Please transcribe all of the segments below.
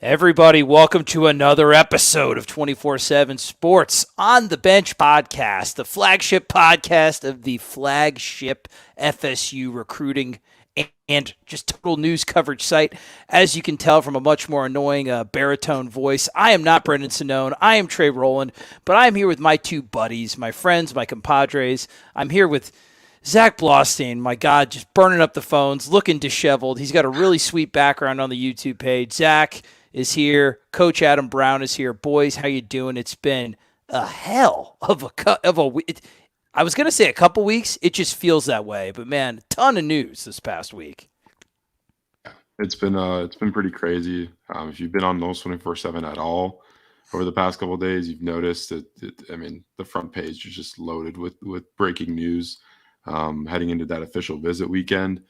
Everybody, welcome to another episode of 24/7 Sports on the Bench podcast, the flagship podcast of the flagship FSU recruiting and just total news coverage site. As you can tell from a much more annoying baritone voice, I am not Brendan Sonnone. I am Trey Rowland, but I am here with my two buddies, my friends, my compadres. I'm here with Zach Blostein, my God, just burning up the phones, looking disheveled. He's got a really sweet background on the YouTube page. Zach is here. Coach Adam Brown is here. Boys, how you doing? It's been a hell of a week. I was gonna say a couple weeks. It just feels that way. But man, ton of news this past week. It's been pretty crazy. If you've been on Noles 24/7 at all over the past couple of days, you've noticed that. The front page is just loaded with breaking news heading into that official visit weekend.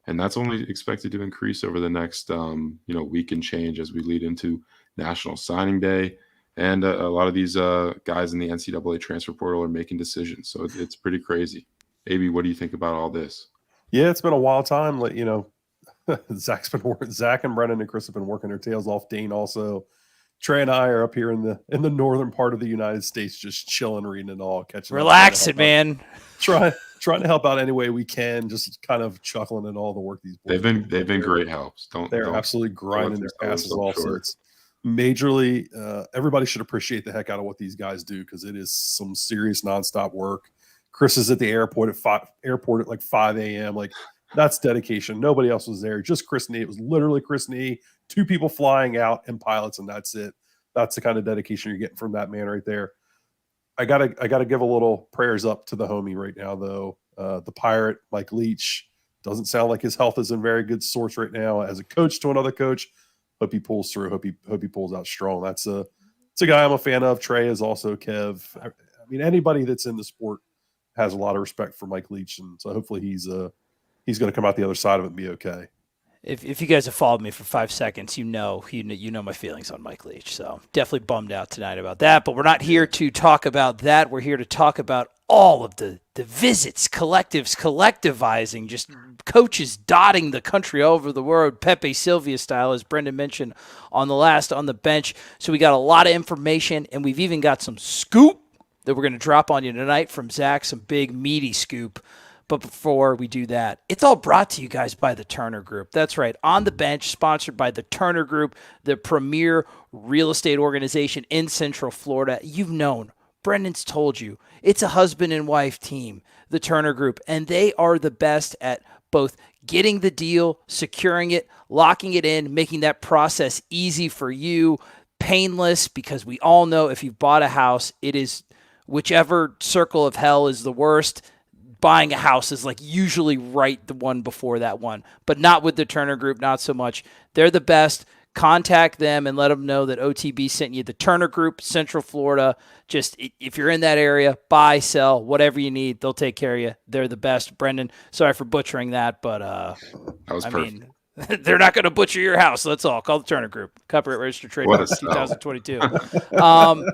And that's only expected to increase over the next, week and change as we lead into National Signing Day. And a lot of these guys in the NCAA transfer portal are making decisions. So it's pretty crazy. AB, what do you think about all this? Yeah, it's been a wild time. Zach and Brennan and Chris have been working their tails off. Dane also. Trey and I are up here in the northern part of the United States, just chilling, reading it all, catching. Relaxing, man. Trying to help out any way we can, just kind of chuckling at all the work these boys they've been great helps. They're absolutely grinding their asses off. So it's majorly everybody should appreciate the heck out of what these guys do, because it is some serious nonstop work. Chris is at the airport at like 5 a.m. Like, that's dedication. Nobody else was there. Just Chris Nee. It was literally Chris Nee, two people flying out and pilots, and that's it. That's the kind of dedication you're getting from that man right there. I gotta give a little prayers up to the homie right now, though. The Pirate, Mike Leach, doesn't sound like his health is in very good sorts right now. As a coach to another coach, hope he pulls through. Hope he pulls out strong. It's a guy I'm a fan of. Trey is also Kev. I mean, anybody that's in the sport has a lot of respect for Mike Leach, and so hopefully he's going to come out the other side of it and be okay. If you guys have followed me for 5 seconds, you know my feelings on Mike Leach. So definitely bummed out tonight about that. But we're not here to talk about that. We're here to talk about all of the visits, collectivizing, just coaches dotting the country all over the world, Pepe Sylvia style, as Brendan mentioned on the bench. So we got a lot of information, and we've even got some scoop that we're going to drop on you tonight from Zach, some big meaty scoop. But before we do that, it's all brought to you guys by the Turner Group. That's right, On the Bench, sponsored by the Turner Group, the premier real estate organization in Central Florida. You've known, Brendan's told you, it's a husband and wife team, the Turner Group, and they are the best at both getting the deal, securing it, locking it in, making that process easy for you, painless, because we all know if you've bought a house, it is whichever circle of hell is the worst. Buying a house is like usually right the one before that one, but not with the Turner Group, not so much. They're the best. Contact them and let them know that OTB sent you. The Turner Group, Central Florida. Just if you're in that area, buy, sell, whatever you need, they'll take care of you. They're the best. Brendan, sorry for butchering that, but that was perfect. They're not going to butcher your house. That's all. Call the Turner Group. Copyright registered trademark 2022. All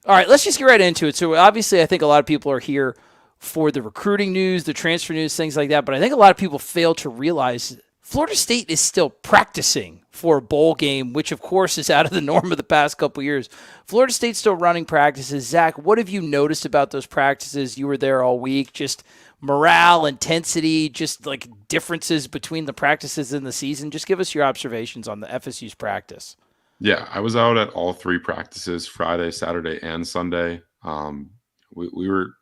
right, let's just get right into it. So obviously, I think a lot of people are here for the recruiting news, the transfer news, things like that. But I think a lot of people fail to realize Florida State is still practicing for a bowl game, which, of course, is out of the norm of the past couple years. Florida State's still running practices. Zach, what have you noticed about those practices? You were there all week. Just morale, intensity, just like differences between the practices and the season. Just give us your observations on the FSU's practice. Yeah, I was out at all three practices, Friday, Saturday, and Sunday. We were...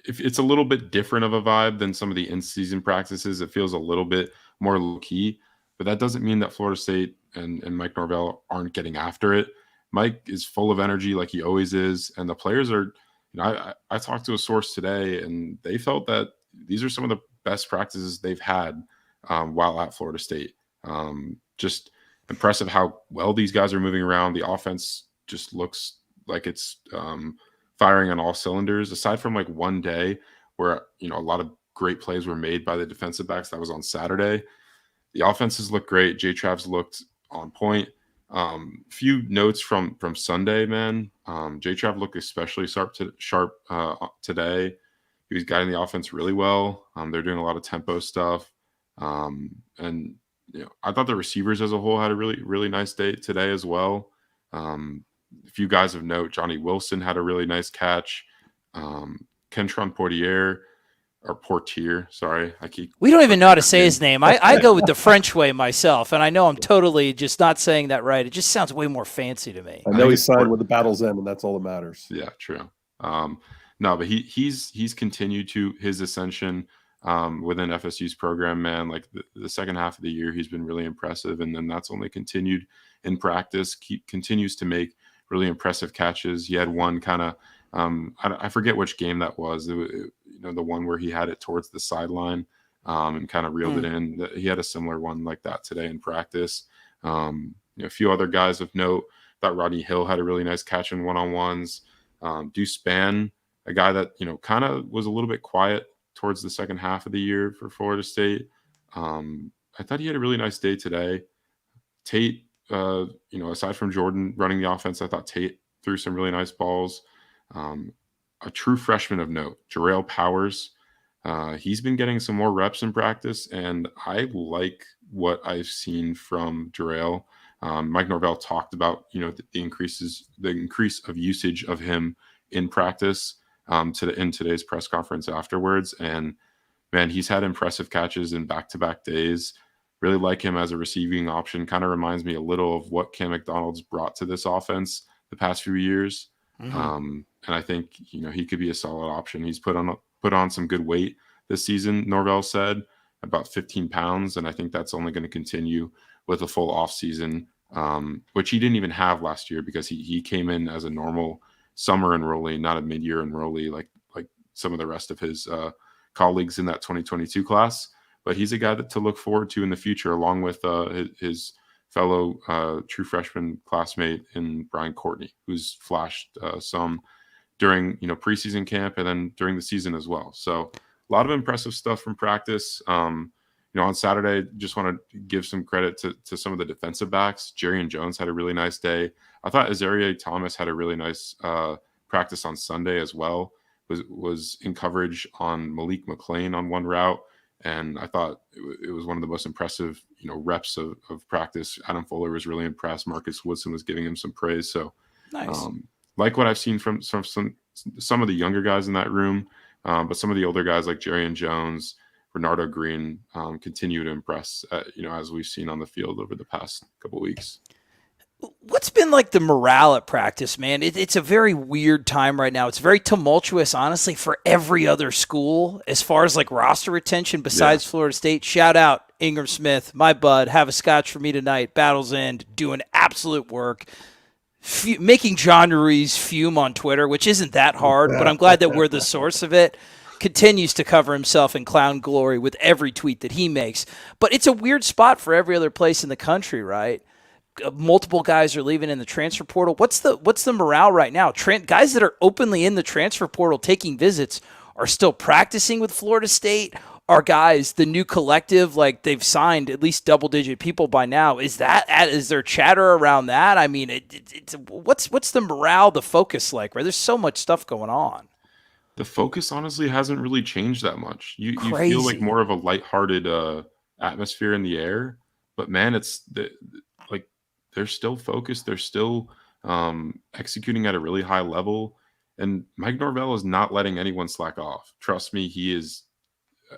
It's a little bit different of a vibe than some of the in-season practices. It feels a little bit more low-key, but that doesn't mean that Florida State and Mike Norvell aren't getting after it. Mike is full of energy like he always is, and the players are I talked to a source today, and they felt that these are some of the best practices they've had while at Florida State. Just impressive how well these guys are moving around. The offense just looks like it's firing on all cylinders, aside from like one day where, a lot of great plays were made by the defensive backs. That was on Saturday. The offenses look great. J-Trav's looked on point. Few notes from Sunday, man. J-Trav looked especially sharp today. He was guiding the offense really well. They're doing a lot of tempo stuff. And I thought the receivers as a whole had a really, really nice day today as well. A few guys of note, Johnny Wilson had a really nice catch. Kentron Portier, or Portier, sorry. We don't even know how to say his name. I go with the French way myself, and I know I'm totally just not saying that right. It just sounds way more fancy to me. I know he signed with the Battle's End, and that's all that matters. Yeah, true. No, but he's continued to his ascension within FSU's program, man. Like the second half of the year, he's been really impressive, and then that's only continued in practice. Continues to make really impressive catches. He had one kind of I forget which game that was. The one where he had it towards the sideline and kind of reeled it in. He had a similar one like that today in practice. A few other guys of note. Thought Rodney Hill had a really nice catch in one-on-ones. Deuce Spann, a guy that kind of was a little bit quiet towards the second half of the year for Florida State. I thought he had a really nice day today. Tate, aside from Jordan running the offense, I thought Tate threw some really nice balls. A true freshman of note, Jarrell Powers. He's been getting some more reps in practice, and I like what I've seen from Jarrell. Mike Norvell talked about, the increase of usage of him in practice in today's press conference afterwards. And man, he's had impressive catches in back-to-back days. Really like him as a receiving option. Kind of reminds me a little of what Cam McDonald's brought to this offense the past few years. And I think, he could be a solid option. He's put on some good weight this season, Norvell said, about 15 pounds. And I think that's only going to continue with a full off season, which he didn't even have last year because he came in as a normal summer enrollee, not a mid-year enrollee like some of the rest of his colleagues in that 2022 class. But he's a guy to look forward to in the future, along with his fellow true freshman classmate in Brian Courtney, who's flashed some during preseason camp and then during the season as well. So a lot of impressive stuff from practice. On Saturday, just want to give some credit to some of the defensive backs. Jerry and Jones had a really nice day. I thought Azaria Thomas had a really nice practice on Sunday as well. Was in coverage on Malik McLean on one route. And I thought it was one of the most impressive, reps of practice. Adam Fuller was really impressed. Marcus Woodson was giving him some praise. So nice. Like what I've seen from some of the younger guys in that room, but some of the older guys like Jerry and Jones, Renardo Green continue to impress, as we've seen on the field over the past couple of weeks. What's been like the morale at practice, man? It's a very weird time right now. It's very tumultuous, honestly, for every other school as far as like roster retention besides Florida State. Shout out Ingram Smith, my bud. Have a scotch for me tonight. Battle's End, doing absolute work. Making John Ruiz fume on Twitter, which isn't that hard, but I'm glad that we're the source of it. Continues to cover himself in clown glory with every tweet that he makes. But it's a weird spot for every other place in the country, right? Multiple guys are leaving in the transfer portal. What's the morale right now? Guys that are openly in the transfer portal taking visits are still practicing with Florida State. Are guys the new collective, like they've signed at least double-digit people by now? Is there chatter around that? I mean, what's the morale, the focus like? Right, there's so much stuff going on. The focus honestly hasn't really changed that much. You feel like more of a lighthearted atmosphere in the air, but man, they're still focused. They're still executing at a really high level. And Mike Norvell is not letting anyone slack off. Trust me, he is.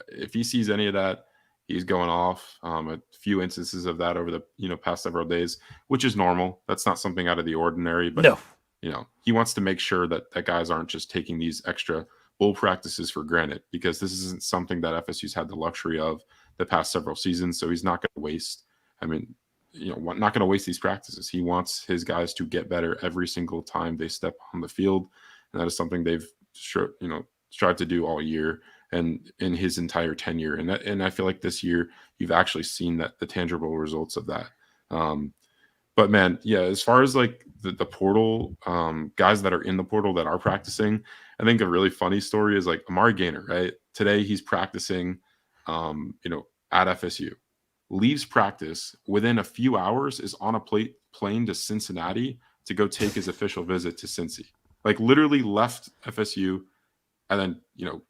If he sees any of that, he's going off. A few instances of that over the past several days, which is normal. That's not something out of the ordinary. But no. He wants to make sure that guys aren't just taking these extra bowl practices for granted, because this isn't something that FSU's had the luxury of the past several seasons. So he's not going to waste. I mean, not going to waste these practices. He wants his guys to get better every single time they step on the field. And that is something they've strived to do all year and in his entire tenure. And I feel like this year you've actually seen the tangible results of that. But man, as far as like the portal, guys that are in the portal that are practicing, I think a really funny story is like Amari Gaynor, right? Today he's practicing, at FSU. Leaves practice within a few hours, is on a plane to Cincinnati to go take his official visit to Cincy. Like literally left FSU and then,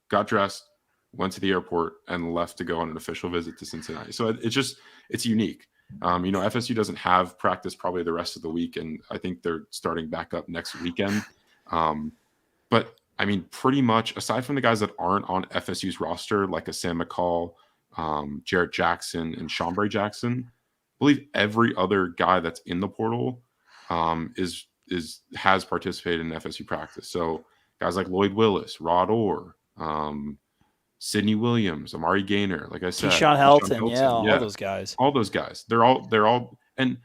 got dressed, went to the airport, and left to go on an official visit to Cincinnati. So it's unique. FSU doesn't have practice probably the rest of the week, and I think they're starting back up next weekend. But I mean, pretty much aside from the guys that aren't on FSU's roster, like a Sam McCall, Jarrett Jackson, and Chambray Jackson, I believe every other guy that's in the portal has participated in FSU practice. So guys like Lloyd Willis, Rod Orr, Sidney Williams, Amari Gaynor, like I said, Keyshawn Helton, all those guys. All those guys. They're all, and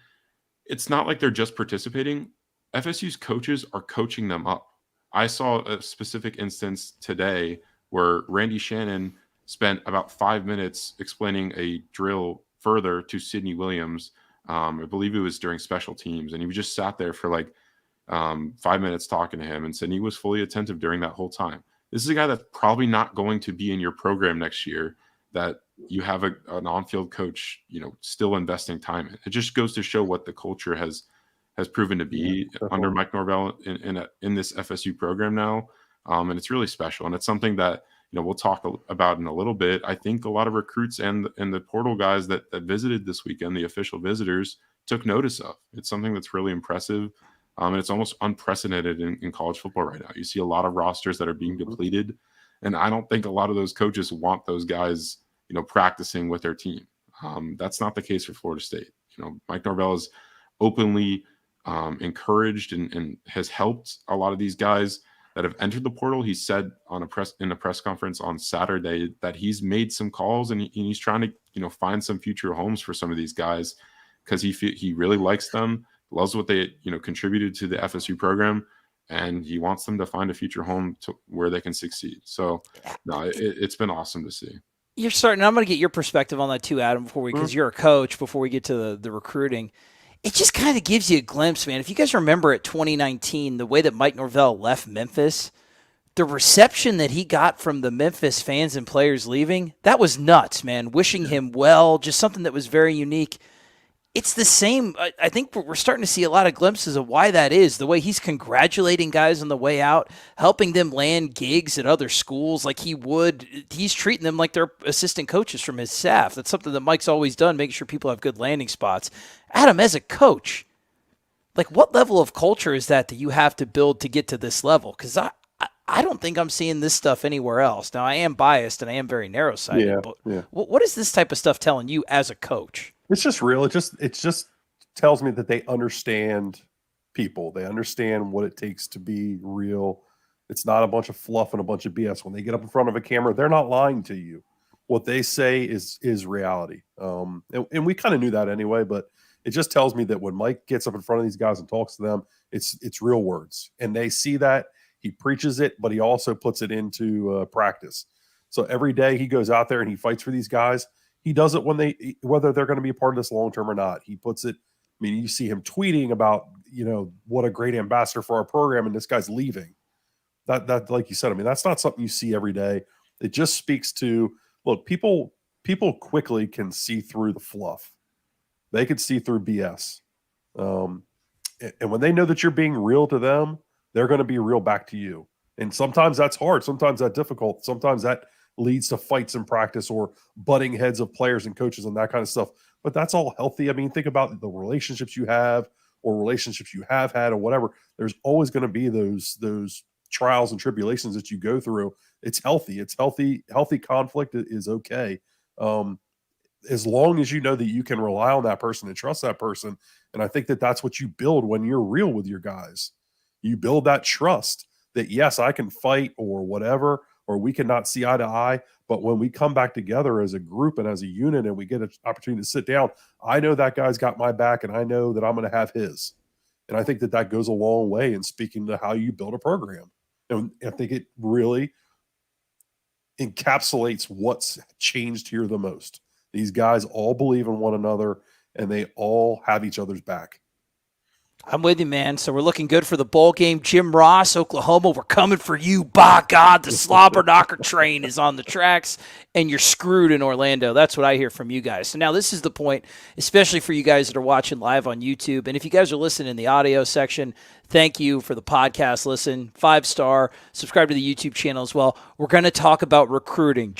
it's not like they're just participating. FSU's coaches are coaching them up. I saw a specific instance today where Randy Shannon spent about 5 minutes explaining a drill further to Sidney Williams. I believe it was during special teams, and he just sat there for like 5 minutes talking to him, and Sidney was fully attentive during that whole time. This is a guy that's probably not going to be in your program next year, that you have an on-field coach, still investing time in. It just goes to show what the culture has proven to be under Mike Norvell in this FSU program now. And it's really special. And it's something that, we'll talk about in a little bit. I think a lot of recruits and the portal guys that visited this weekend, the official visitors, took notice of. It's something that's really impressive. And it's almost unprecedented in college football right now. You see a lot of rosters that are being depleted. And I don't think a lot of those coaches want those guys, practicing with their team. That's not the case for Florida State. Mike Norvell is openly encouraged and has helped a lot of these guys that have entered the portal. He said in a press conference on Saturday that he's made some calls and he's trying to find some future homes for some of these guys, because he really likes them, loves what they contributed to the FSU program, and he wants them to find a future home to where they can succeed. So no, it's been awesome to see. I'm going to get your perspective on that too, Adam, because you're a coach, before we get to the recruiting. It just kind of gives you a glimpse, man. If you guys remember at 2019, the way that Mike Norvell left Memphis, the reception that he got from the Memphis fans and players leaving, that was nuts, man. Wishing him well, just something that was very unique. It's the same. I think we're starting to see a lot of glimpses of why that is. The way he's congratulating guys on the way out, helping them land gigs at other schools like he would. He's treating them like they're assistant coaches from his staff. That's something that Mike's always done, making sure people have good landing spots. Adam, as a coach, like, what level of culture is that you have to build to get to this level? Because I don't think I'm seeing this stuff anywhere else. Now, I am biased and I am very narrow-sighted, but what is this type of stuff telling you as a coach? It's just real. It just tells me that they understand people. They understand what it takes to be real. It's not a bunch of fluff and a bunch of BS. When they get up in front of a camera, they're not lying to you. What they say is reality. And we kind of knew that anyway, but it just tells me that when Mike gets up in front of these guys and talks to them, it's real words. And they see that. He preaches it, but he also puts it into practice. So every day he goes out there and he fights for these guys. He does it whether they're going to be a part of this long term or not. He puts it. I mean, you see him tweeting about what a great ambassador for our program, and this guy's leaving. That like you said, I mean, that's not something you see every day. It just speaks to, look, people quickly can see through the fluff. They can see through BS, and when they know that you're being real to them, they're going to be real back to you. And sometimes that's hard. Sometimes that's difficult. Sometimes that leads to fights in practice or butting heads of players and coaches and that kind of stuff. But that's all healthy. I mean, think about the relationships you have or relationships you have had or whatever. There's always going to be those trials and tribulations that you go through. It's healthy. It's healthy. Healthy conflict is okay. As long as you know that you can rely on that person and trust that person. And I think that that's what you build when you're real with your guys. You build that trust that, yes, I can fight or whatever, or we cannot see eye to eye. But when we come back together as a group and as a unit and we get an opportunity to sit down, I know that guy's got my back and I know that I'm going to have his. And I think that goes a long way in speaking to how you build a program. And I think it really encapsulates what's changed here the most. These guys all believe in one another and they all have each other's back. I'm with you, man. So we're looking good for the bowl game. Jim Ross, Oklahoma, we're coming for you. By God, the slobber knocker train is on the tracks, and you're screwed in Orlando. That's what I hear from you guys. So now this is the point, especially for you guys that are watching live on YouTube. And if you guys are listening in the audio section, thank you for the podcast listen. 5-star. Subscribe to the YouTube channel as well. We're going to talk about recruiting.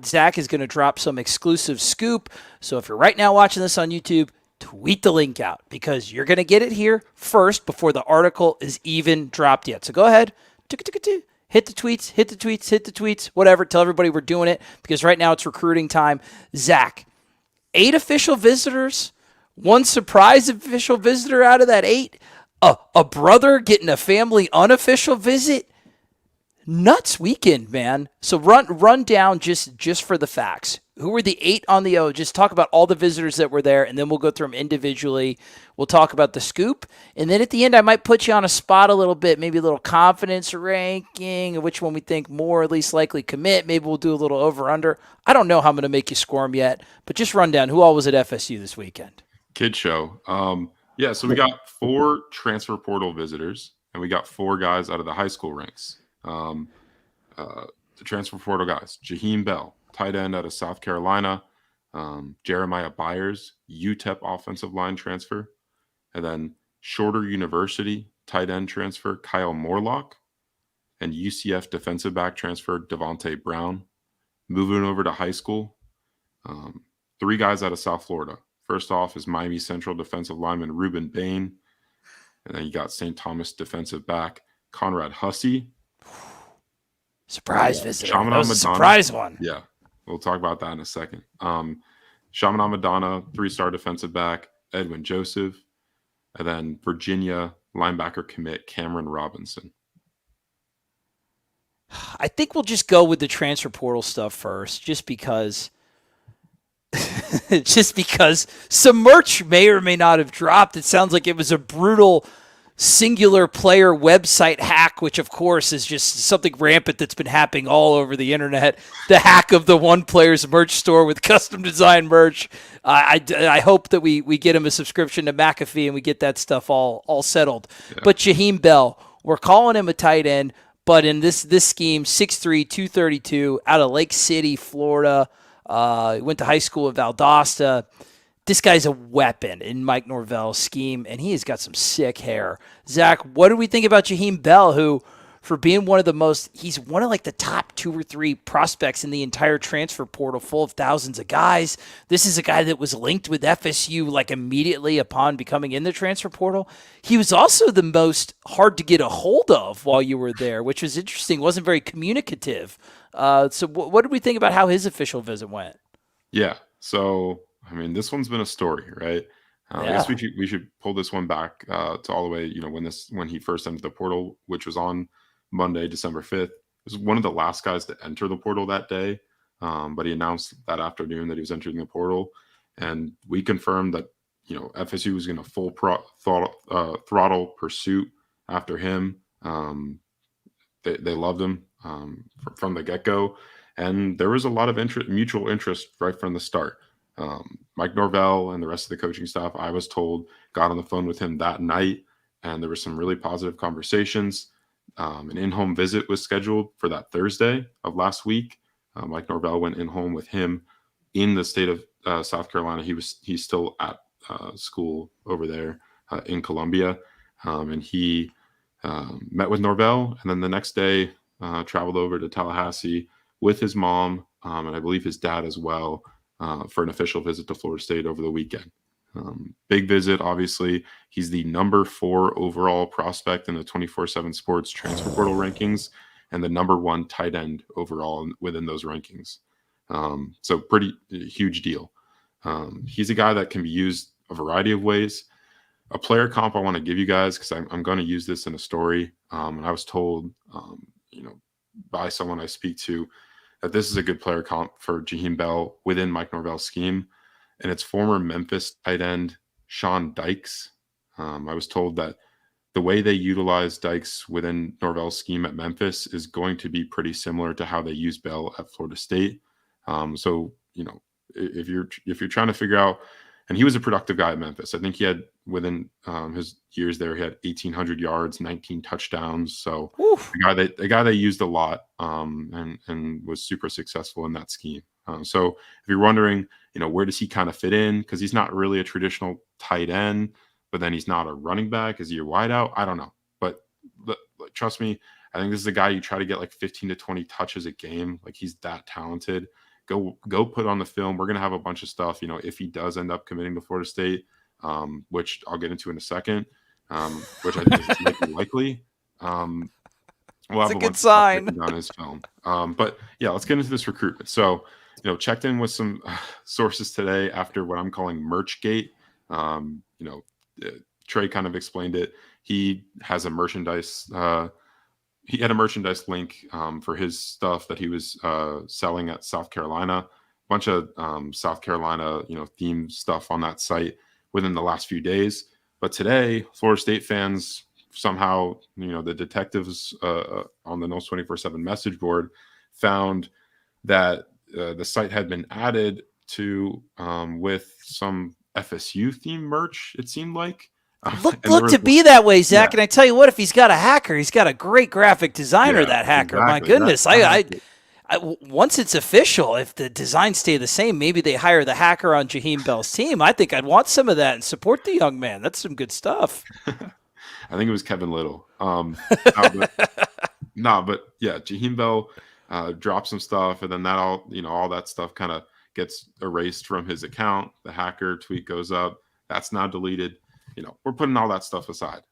Zach is going to drop some exclusive scoop. So if you're right now watching this on YouTube, tweet the link out because you're going to get it here first before the article is even dropped yet. So go ahead, hit the tweets, whatever. Tell everybody we're doing it because right now it's recruiting time. Zach, 8 official visitors, 1 surprise official visitor out of that 8, a brother getting a family unofficial visit. Nuts weekend, man. So run down just for the facts. Who were the 8 on the O? Just talk about all the visitors that were there, and then we'll go through them individually. We'll talk about the scoop, and then at the end, I might put you on a spot a little bit, maybe a little confidence ranking, which one we think more or least likely commit. Maybe we'll do a little over-under. I don't know how I'm going to make you squirm yet, but just run down who all was at FSU this weekend. Kid show. Yeah, so we got 4 transfer portal visitors, and we got 4 guys out of the high school ranks. The transfer portal guys: Jaheim Bell, tight end out of South Carolina; Jeremiah Byers, UTEP offensive line transfer; and then Shorter University tight end transfer Kyle Morlock; and UCF defensive back transfer Devontae Brown. Moving over to high school, 3 guys out of South Florida. First off is Miami Central defensive lineman Reuben Bain, and then you got St. Thomas defensive back Conrad Hussey. Surprise visitor. Shaman that was a Madonna. surprise one. Yeah, we'll talk about that in a second. Shaman Madonna, 3-star defensive back, Edwin Joseph, and then Virginia linebacker commit Cameron Robinson. I think we'll just go with the transfer portal stuff first, just because some merch may or may not have dropped. It sounds like it was a brutal singular player website hack, which of course is just something rampant that's been happening all over the internet. The hack of the one player's merch store with custom design merch. I hope that we get him a subscription to McAfee and we get that stuff all settled. Yeah. But Jaheim Bell, we're calling him a tight end, but in this scheme, 6'3", 232, out of Lake City, Florida. Went to high school at Valdosta. This guy's a weapon in Mike Norvell's scheme, and he has got some sick hair. Zach, what do we think about Jaheim Bell, who, for being he's one of like the top 2 or 3 prospects in the entire transfer portal, full of thousands of guys. This is a guy that was linked with FSU like immediately upon becoming in the transfer portal. He was also the most hard to get a hold of while you were there, which was interesting. Wasn't very communicative. So what did we think about how his official visit went? Yeah, so I mean, this one's been a story, right? I guess we should pull this one back to all the way, when he first entered the portal, which was on Monday, December 5th. He was one of the last guys to enter the portal that day, but he announced that afternoon that he was entering the portal, and we confirmed that FSU was going to full throttle pursuit after him. They loved him from the get-go, and there was a lot of mutual interest right from the start. Mike Norvell and the rest of the coaching staff, I was told, got on the phone with him that night, and there were some really positive conversations. An in-home visit was scheduled for that Thursday of last week. Mike Norvell went in-home with him in the state of South Carolina. He's still at school over there in Columbia, and he met with Norvell, and then the next day traveled over to Tallahassee with his mom and I believe his dad as well, for an official visit to Florida State over the weekend. Big visit, obviously. He's the number 4 overall prospect in the 24/7 Sports transfer portal rankings and the number 1 tight end overall within those rankings. So pretty huge deal. He's a guy that can be used a variety of ways. A player comp I want to give you guys, because I'm going to use this in a story. And I was told, by someone I speak to, that this is a good player comp for Jaheim Bell within Mike Norvell's scheme, and it's former Memphis tight end Sean Dykes. I was told that the way they utilize Dykes within Norvell's scheme at Memphis is going to be pretty similar to how they use Bell at Florida State. So if you're trying to figure out And he was a productive guy at Memphis. I think he had, within his years there, he had 1,800 yards, 19 touchdowns. So a guy they used a lot, and was super successful in that scheme. So if you're wondering, where does he kind of fit in? Because he's not really a traditional tight end, but then he's not a running back. Is he a wideout? I don't know. But trust me, I think this is a guy you try to get like 15 to 20 touches a game. Like, he's that talented. Go put on the film. We're going to have a bunch of stuff, if he does end up committing to Florida State, which I'll get into in a second, which I think is likely. We'll have a good sign on his film. But yeah, let's get into this recruitment. So, checked in with some sources today after what I'm calling Merchgate. Trey kind of explained it. He has a merchandise. He had a merchandise link for his stuff that he was selling at South Carolina. A bunch of South Carolina, themed stuff on that site within the last few days. But today, Florida State fans somehow, the detectives on the Noles 24/7 message board found that the site had been added to with some FSU themed merch, it seemed like. Look to be that way, Zach. Yeah. And I tell you what, if he's got a hacker, he's got a great graphic designer, that hacker. Exactly. My goodness. I once it's official, if the designs stay the same, maybe they hire the hacker on Jaheim Bell's team. I think I'd want some of that and support the young man. That's some good stuff. I think it was Kevin Little. But yeah, Jaheim Bell dropped some stuff, and then all that stuff kind of gets erased from his account. The hacker tweet goes up. That's now deleted. We're putting all that stuff aside.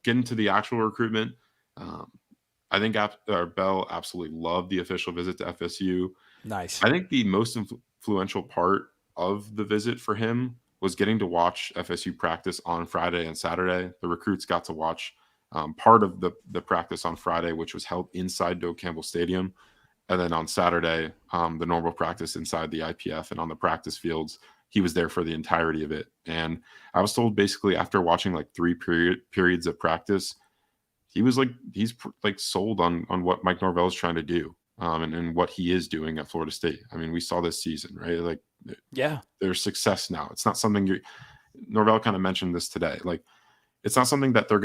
Getting to the actual recruitment, I think Bell absolutely loved the official visit to FSU. Nice. I think the most influential part of the visit for him was getting to watch FSU practice on Friday and Saturday. The recruits got to watch part of the practice on Friday, which was held inside Doak Campbell Stadium. And then on Saturday, the normal practice inside the IPF and on the practice fields. He was there for the entirety of it. And I was told basically after watching like 3 periods of practice, he's sold on what Mike Norvell is trying to do and what he is doing at Florida State. I mean, we saw this season, right? Like, yeah, there's success now. It's not something Norvell kind of mentioned this today. Like, it's not something that they're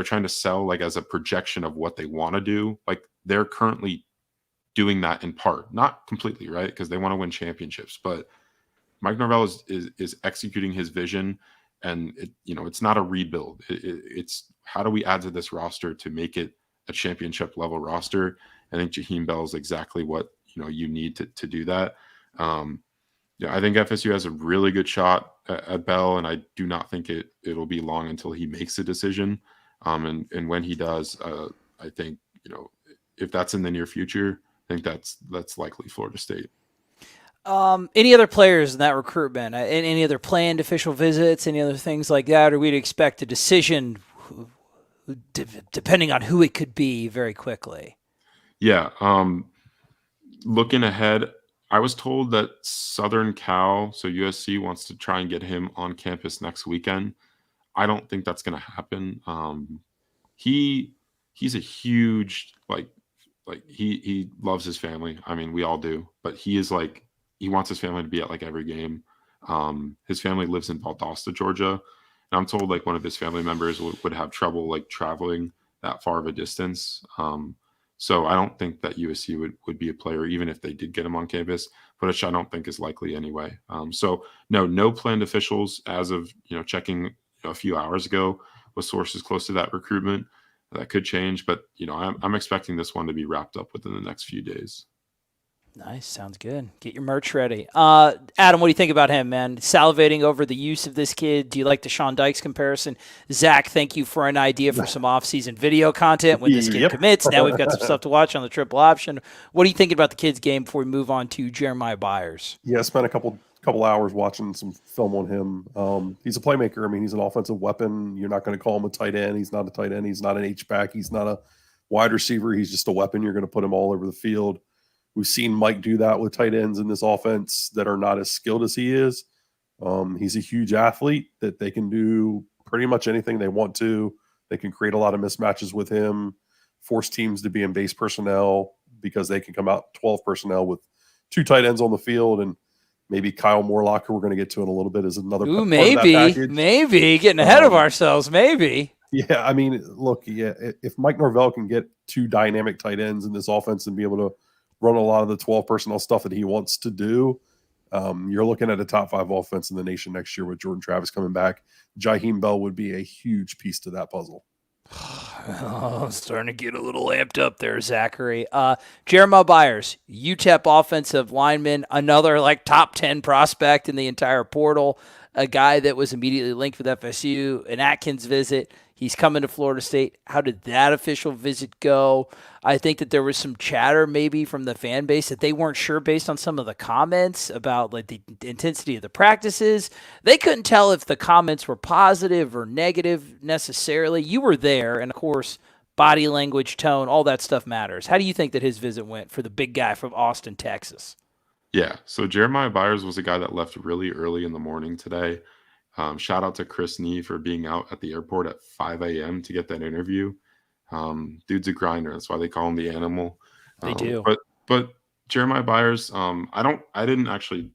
trying to sell like as a projection of what they want to do. Like, they're currently doing that in part, not completely, right? Because they want to win championships, but Mike Norvell is executing his vision, and it's not a rebuild. It's how do we add to this roster to make it a championship level roster? I think Jaheim Bell is exactly what you need to do that. I think FSU has a really good shot at Bell, and I do not think it'll be long until he makes a decision. And when he does, I think if that's in the near future, I think that's likely Florida State. Any other players in that recruitment? Any other planned official visits? Any other things like that? Or we'd expect a decision, depending on who it could be, very quickly. Yeah. Looking ahead, I was told that Southern Cal, so USC, wants to try and get him on campus next weekend. I don't think that's going to happen. He's a huge he loves his family. I mean, we all do, but he is like. He wants his family to be at like every game. His family lives in Valdosta, Georgia. And I'm told like one of his family members would have trouble like traveling that far of a distance. So I don't think that USC would be a player, even if they did get him on campus, which I don't think is likely anyway. So no planned officials as of, checking a few hours ago with sources close to that recruitment. That could change, but I'm expecting this one to be wrapped up within the next few days. Nice. Sounds good. Get your merch ready. Adam, what do you think about him, man? Salivating over the use of this kid. Do you like the Sean Dykes comparison? Zach, thank you for an idea for some off-season video content when this kid commits. Now we've got some stuff to watch on the triple option. What are you thinking about the kid's game before we move on to Jeremiah Byers? Yeah, I spent a couple hours watching some film on him. He's a playmaker. I mean, he's an offensive weapon. You're not going to call him a tight end. He's not a tight end. He's not an H-back. He's not a wide receiver. He's just a weapon. You're going to put him all over the field. We've seen Mike do that with tight ends in this offense that are not as skilled as he is. He's a huge athlete that they can do pretty much anything they want to. They can create a lot of mismatches with him, force teams to be in base personnel because they can come out 12 personnel with 2 tight ends on the field. And Maybe Kyle Morlock, who we're going to get to in a little bit, is another part of that package. Maybe getting ahead of ourselves. Maybe. Yeah, I mean, look, yeah, if Mike Norvell can get 2 dynamic tight ends in this offense and be able to run a lot of the 12 personnel stuff that he wants to do, you're looking at a top 5 offense in the nation next year with Jordan Travis coming back. Jaheim Bell would be a huge piece to that puzzle. Oh, starting to get a little amped up there, Zachary. Jeremiah Byers, UTEP offensive lineman, another like top 10 prospect in the entire portal, a guy that was immediately linked with FSU, an Atkins visit. He's coming to Florida State. How did that official visit go? I think that there was some chatter maybe from the fan base that they weren't sure based on some of the comments about like the intensity of the practices. They couldn't tell if the comments were positive or negative necessarily. You were there, and of course, body language, tone, all that stuff matters. How do you think that his visit went for the big guy from Austin, Texas? Yeah, so Jeremiah Byers was a guy that left really early in the morning today. Shout out to Chris Nee for being out at the airport at 5 a.m. to get that interview. Dude's a grinder. That's why they call him the animal. They do. But Jeremiah Byers, I didn't actually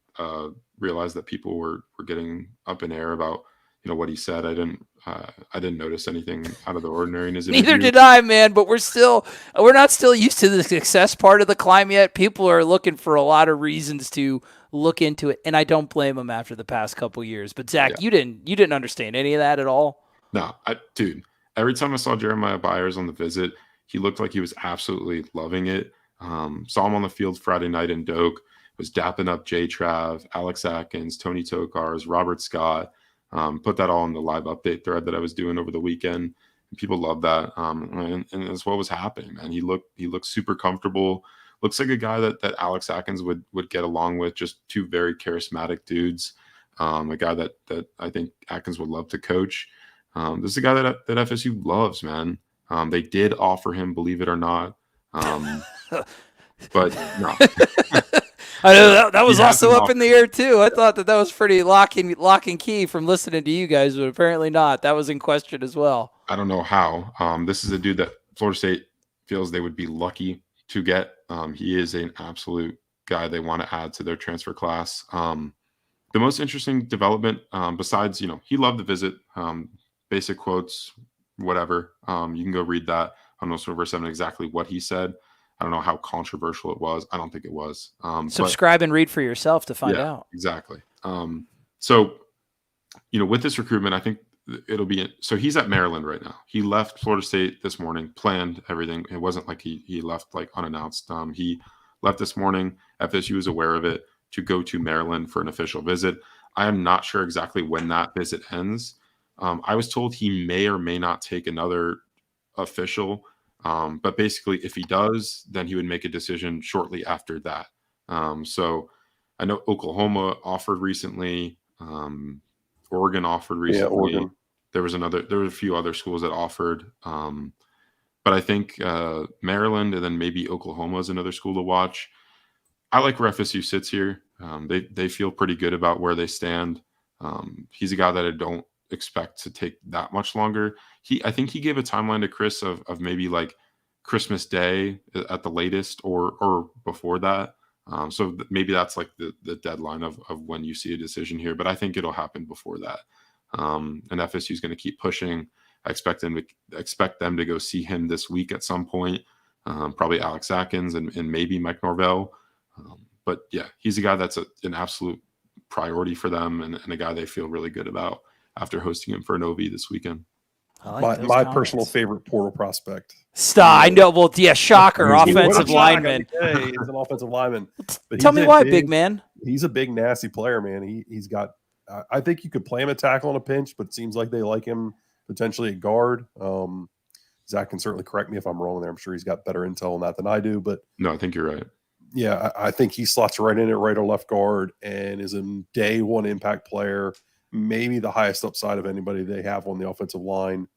realize that people were getting up in air about what he said. I didn't notice anything out of the ordinary in his interview. Neither did I, man. But we're not still used to the success part of the climb yet. People are looking for a lot of reasons to look into it, and I don't blame them after the past couple years. But Zach, you didn't understand any of that at all? No, dude. Every time I saw Jeremiah Byers on the visit, he looked like he was absolutely loving it. Saw him on the field Friday night in Doak, was dapping up Jay Trav, Alex Atkins, Tony Tokars, Robert Scott. Put that all in the live update thread that I was doing over the weekend. People love that. And that's what was happening, man. He looked super comfortable. Looks like a guy that Alex Atkins would get along with, just 2 very charismatic dudes. A guy that I think Atkins would love to coach. This is a guy that FSU loves, man. They did offer him, believe it or not. But no. I know that was also up in the air too. I thought that was pretty lock and key from listening to you guys, but apparently not. That was in question as well. I don't know how. This is a dude that Florida State feels they would be lucky to get. He is an absolute guy they want to add to their transfer class. The most interesting development, besides, he loved the visit, basic quotes, whatever. You can go read that on No Silver 7 exactly what he said. I don't know how controversial it was. I don't think it was. Subscribe and read for yourself to find out. Exactly. So, with this recruitment, I think it'll be – so he's at Maryland right now. He left Florida State this morning, planned everything. It wasn't like he left like unannounced. He left this morning. FSU was aware of it to go to Maryland for an official visit. I am not sure exactly when that visit ends. I was told he may or may not take another official. But basically, if he does, then he would make a decision shortly after that. So I know Oklahoma offered recently. Oregon offered recently. Yeah, Oregon. There were a few other schools that offered. But I think Maryland and then maybe Oklahoma is another school to watch. I like where FSU sits here. They feel pretty good about where they stand. He's a guy that I don't expect to take that much longer. I think he gave a timeline to Chris of maybe like Christmas Day at the latest or before that. So maybe that's like the deadline of when you see a decision here, but I think it'll happen before that. And FSU is going to keep pushing. I expect them to go see him this week at some point. Probably Alex Atkins and maybe Mike Norvell. But yeah, he's a guy that's an absolute priority for them and a guy they feel really good about after hosting him for an OV this weekend. My personal favorite portal prospect. Stop. I know. Well, yeah, shocker. Offensive lineman. Hey, he's an offensive lineman. But tell me why, big man. He's a big, nasty player, man. He's got I think you could play him at tackle on a pinch, but it seems like they like him potentially at guard. Zach can certainly correct me if I'm wrong there. I'm sure he's got better intel on that than I do. But no, I think you're right. Yeah, I think he slots right in at right or left guard and is a day one impact player, maybe the highest upside of anybody they have on the offensive line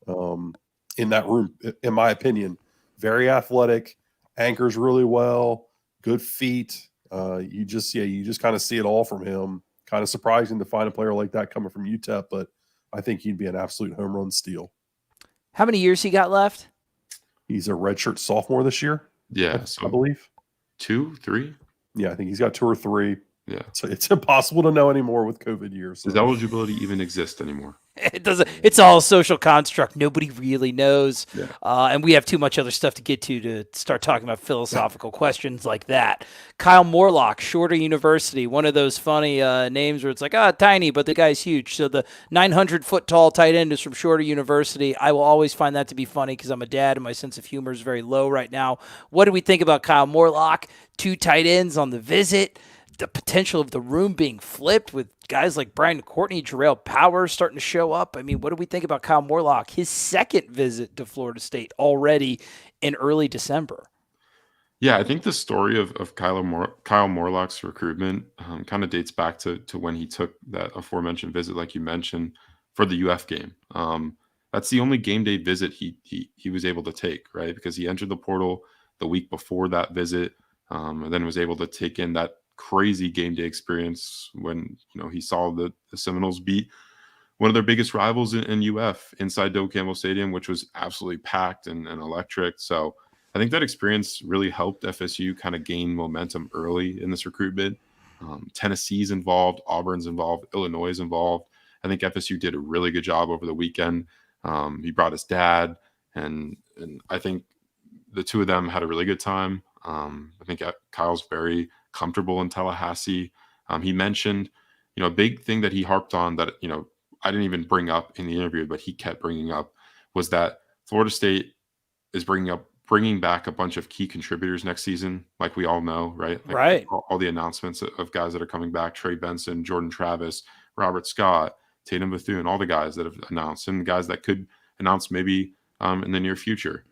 in that room, in my opinion. Very athletic, anchors really well, good feet. You just kind of see it all from him. Kind of surprising to find a player like that coming from UTEP, but I think he'd be an absolute home run steal. How many years he got left? He's a redshirt sophomore this year. Yeah, I believe. 2, 3? Yeah, I think he's got 2 or 3. Yeah. So it's impossible to know anymore with COVID years. So. Does eligibility even exist anymore? It doesn't. It's all a social construct. Nobody really knows. Yeah. And we have too much other stuff to get to start talking about philosophical questions like that. Kyle Morlock, Shorter University, one of those funny names where it's like, tiny, but the guy's huge. So the 900-foot tall tight end is from Shorter University. I will always find that to be funny because I'm a dad and my sense of humor is very low right now. What do we think about Kyle Morlock? 2 tight ends on the visit. The potential of the room being flipped with guys like Brian Courtney, Jarrell Powers starting to show up. I mean, what do we think about Kyle Morlock? His second visit to Florida State already in early December. Yeah, I think the story of Kyle Morlock's recruitment kind of dates back to when he took that aforementioned visit, like you mentioned, for the UF game. That's the only game day visit he was able to take, right? Because he entered the portal the week before that visit, and then was able to take in that crazy game day experience when he saw the Seminoles beat one of their biggest rivals in UF inside Doak Campbell Stadium, which was absolutely packed and electric. So I think that experience really helped FSU kind of gain momentum early in this recruitment. Tennessee's involved, Auburn's involved, Illinois is involved. I think FSU did a really good job over the weekend. He brought his dad, and I think the two of them had a really good time. I think Kyle's very comfortable in Tallahassee. He mentioned, a big thing that he harped on that, I didn't even bring up in the interview, but he kept bringing up was that Florida State is bringing back a bunch of key contributors next season, like we all know, right? Like right. All the announcements of guys that are coming back: Trey Benson, Jordan Travis, Robert Scott, Tatum Bethune, all the guys that have announced, and guys that could announce maybe in the near future.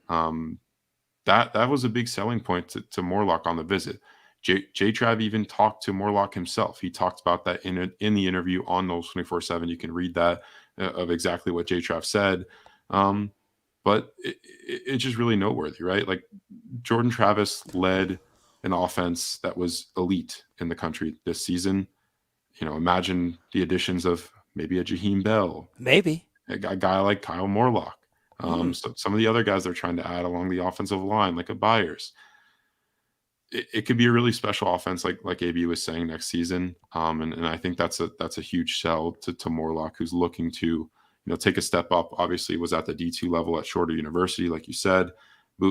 That was a big selling point to Morlock on the visit. J-Trav even talked to Morlock himself. He talked about that in the interview on Noles 24/7. You can read that of exactly what J-Trav said. But it's just really noteworthy, right? Like Jordan Travis led an offense that was elite in the country this season. Imagine the additions of maybe a Jaheim Bell, maybe a guy like Kyle Morlock. So some of the other guys they're trying to add along the offensive line, like a Byers. It could be a really special offense, like AB was saying, next season. And I think that's a huge sell to Morlock, who's looking to take a step up. Obviously, was at the D2 level at Shorter University, like you said,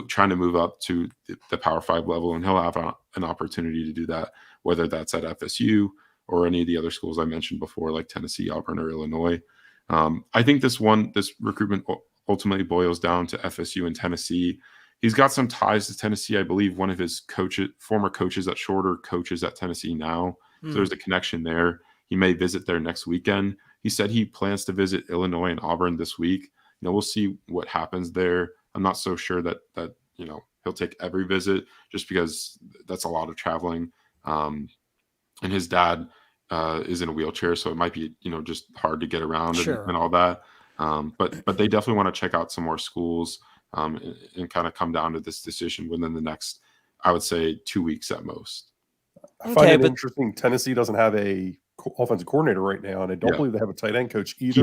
trying to move up to the Power 5 level, and he'll have an opportunity to do that, whether that's at FSU or any of the other schools I mentioned before, like Tennessee, Auburn, or Illinois. I think this recruitment ultimately boils down to FSU and Tennessee. He's got some ties to Tennessee. I believe one of his former coaches at Shorter coaches at Tennessee now. So there's a connection there. He may visit there next weekend. He said he plans to visit Illinois and Auburn this week. We'll see what happens there. I'm not so sure that he'll take every visit, just because that's a lot of traveling. And his dad is in a wheelchair, so it might be just hard to get around and all that. But they definitely want to check out some more schools. And kind of come down to this decision within the next, I would say, 2 weeks at most. I find it interesting. Tennessee doesn't have a offensive coordinator right now, and I don't believe they have a tight end coach either.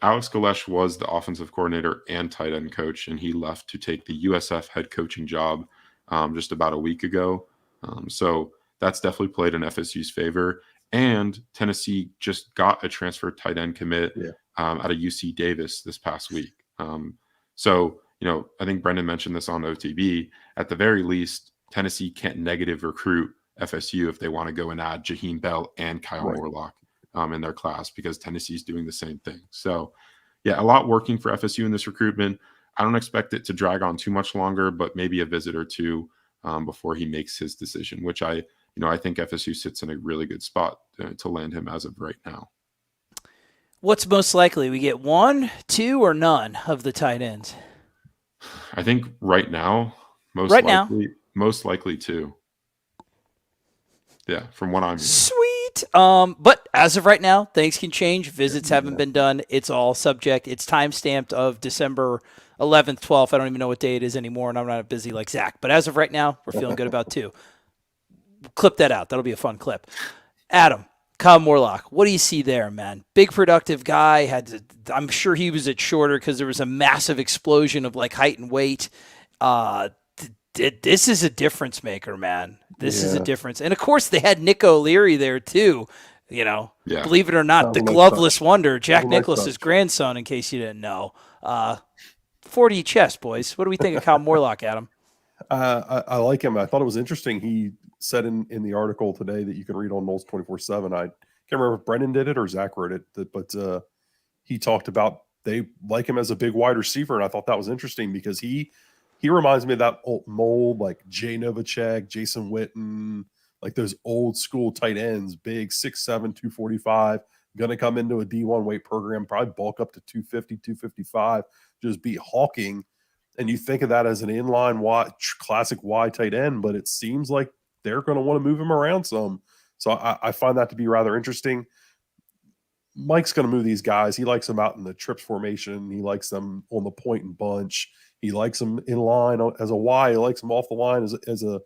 Alex Galesh was the offensive coordinator and tight end coach, and he left to take the USF head coaching job just about a week ago. So that's definitely played in FSU's favor. And Tennessee just got a transfer tight end commit out of UC Davis this past week. So, I think Brendan mentioned this on OTB. At the very least, Tennessee can't negative recruit FSU if they want to go and add Jaheim Bell and Kyle Morlock in their class, because Tennessee's doing the same thing. So, a lot working for FSU in this recruitment. I don't expect it to drag on too much longer, but maybe a visit or two before he makes his decision, which I think FSU sits in a really good spot to land him as of right now. What's most likely? We get 1, 2, or none of the tight ends? I think right now, most likely 2. Yeah, from what I'm hearing. Sweet. But as of right now, things can change. Visits haven't been done. It's all subject. It's time-stamped of December 11th, 12th. I don't even know what day it is anymore, and I'm not busy like Zach. But as of right now, we're feeling good about 2. Clip that out. That'll be a fun clip. Adam. Kyle Morlock, what do you see there, man? Big productive guy. I'm sure he was at Shorter because there was a massive explosion of height and weight. This is a difference maker, man. This is a difference. And of course they had Nick O'Leary there too. Believe it or not, the gloveless wonder, Jack Nicklaus's grandson, in case you didn't know. 40 chest, boys. What do we think of Kyle Morlock, Adam? I like him. I thought it was interesting. He said in the article today that you can read on Knowles 24/7. I can't remember if Brendan did it or Zach wrote it, but he talked about they like him as a big wide receiver, and I thought that was interesting because he reminds me of that old mold like Jay Novacek, Jason Witten, like those old school tight ends, big 6'7", 245, going to come into a D1 weight program, probably bulk up to 250, 255, just be hawking. And you think of that as an inline wide, classic wide tight end, but it seems like they're going to want to move him around some. So I find that to be rather interesting. Mike's going to move these guys. He likes them out in the trips formation. He likes them on the point and bunch. He likes them in line as a Y. He likes them off the line as a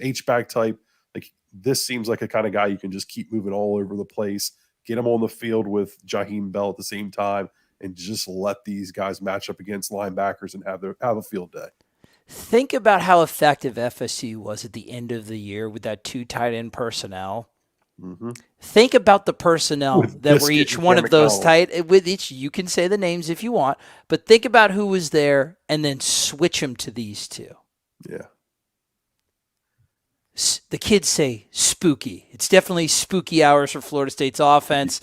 H-back type. Like this seems like a kind of guy you can just keep moving all over the place, get him on the field with Jaheim Bell at the same time, and just let these guys match up against linebackers and have a field day. Think about how effective FSU was at the end of the year with that 2 tight end personnel. Mm-hmm. Think about the personnel that were each one of those tight with each. You can say the names if you want, but think about who was there and then switch them to these 2. Yeah. The kids say spooky. It's definitely spooky hours for Florida State's offense.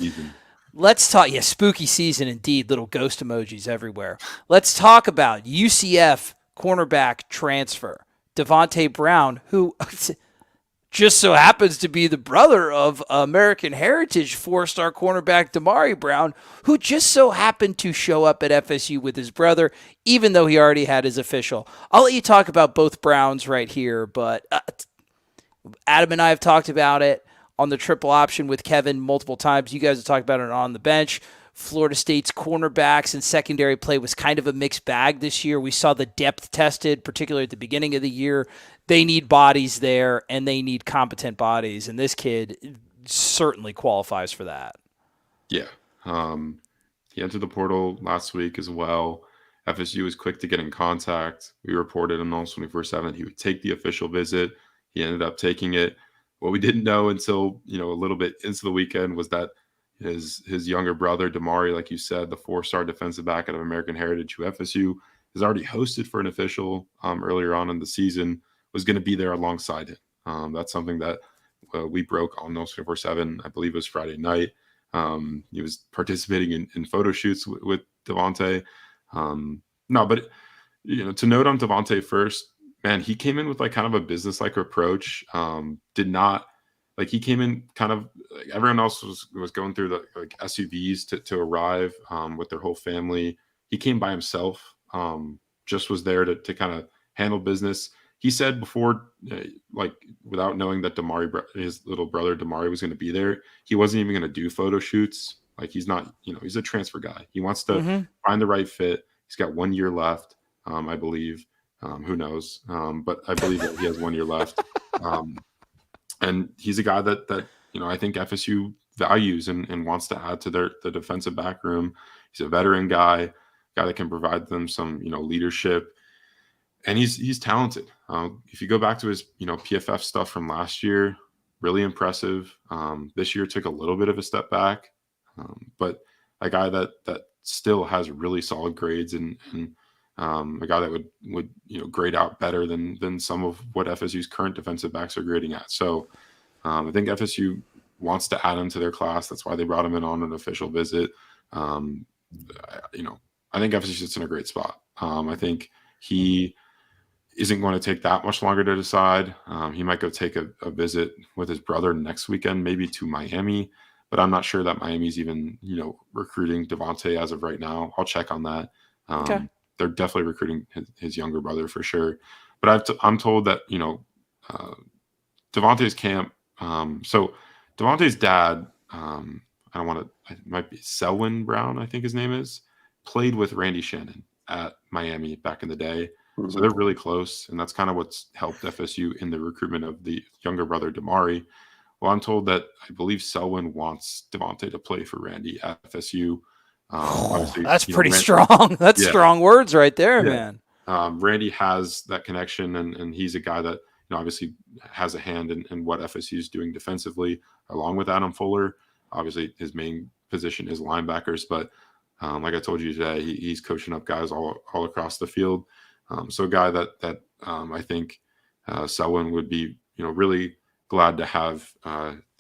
Let's talk. Yeah, spooky season indeed. Little ghost emojis everywhere. Let's talk about UCF cornerback transfer Devontae Brown, who just so happens to be the brother of American Heritage 4-star cornerback Damari Brown, who just so happened to show up at FSU with his brother, even though he already had his official. I'll let you talk about both Browns right here, but Adam and I have talked about it on the triple option with Kevin multiple times. You guys have talked about it on the bench. Florida State's cornerbacks and secondary play was kind of a mixed bag this year. We saw the depth tested, particularly at the beginning of the year. They need bodies there, and they need competent bodies, and this kid certainly qualifies for that. Yeah. He entered the portal last week as well. FSU was quick to get in contact. We reported on Knowles 24/7 he would take the official visit. He ended up taking it. What we didn't know until a little bit into the weekend was that his younger brother, Damari, like you said, the 4-star defensive back out of American Heritage, who FSU has already hosted for an official earlier on in the season, was going to be there alongside him. That's something that we broke on Knowles 24/7. I believe it was Friday night. He was participating in photo shoots with Devontae. But to note on Devontae first, man, he came in with like kind of a business-like approach. He came in kind of like everyone else was going through the like SUVs to arrive with their whole family. He came by himself, just was there to kind of handle business. He said before, without knowing that his little brother Damari was going to be there, he wasn't even going to do photo shoots. Like he's not, he's a transfer guy. He wants to find the right fit. He's got 1 year left, I believe. Who knows? But I believe that he has 1 year left. And he's a guy that I think FSU values and wants to add to the defensive back room. He's a veteran guy that can provide them some leadership, and he's talented. If you go back to his PFF stuff from last year, really impressive. This year took a little bit of a step back, but a guy that still has really solid grades and a guy that would grade out better than some of what FSU's current defensive backs are grading at. So I think FSU wants to add him to their class. That's why they brought him in on an official visit. I think FSU sits in a great spot. I think he isn't going to take that much longer to decide. He might go take a visit with his brother next weekend, maybe to Miami, but I'm not sure that Miami's even recruiting Devontae as of right now. I'll check on that. Okay. They're definitely recruiting his younger brother for sure. But I'm told that, Devontae's camp. So Devontae's dad, it might be Selwyn Brown, I think his name is, played with Randy Shannon at Miami back in the day. Mm-hmm. So they're really close. And that's kind of what's helped FSU in the recruitment of the younger brother, Damari. Well, I'm told that I believe Selwyn wants Devontae to play for Randy at FSU. That's pretty strong. That's strong words right there, man. Randy has that connection, and he's a guy that obviously has a hand in what FSU is doing defensively, along with Adam Fuller. Obviously, his main position is linebackers, but like I told you today, he's coaching up guys all across the field. So a guy that I think Selwyn would be, really glad to have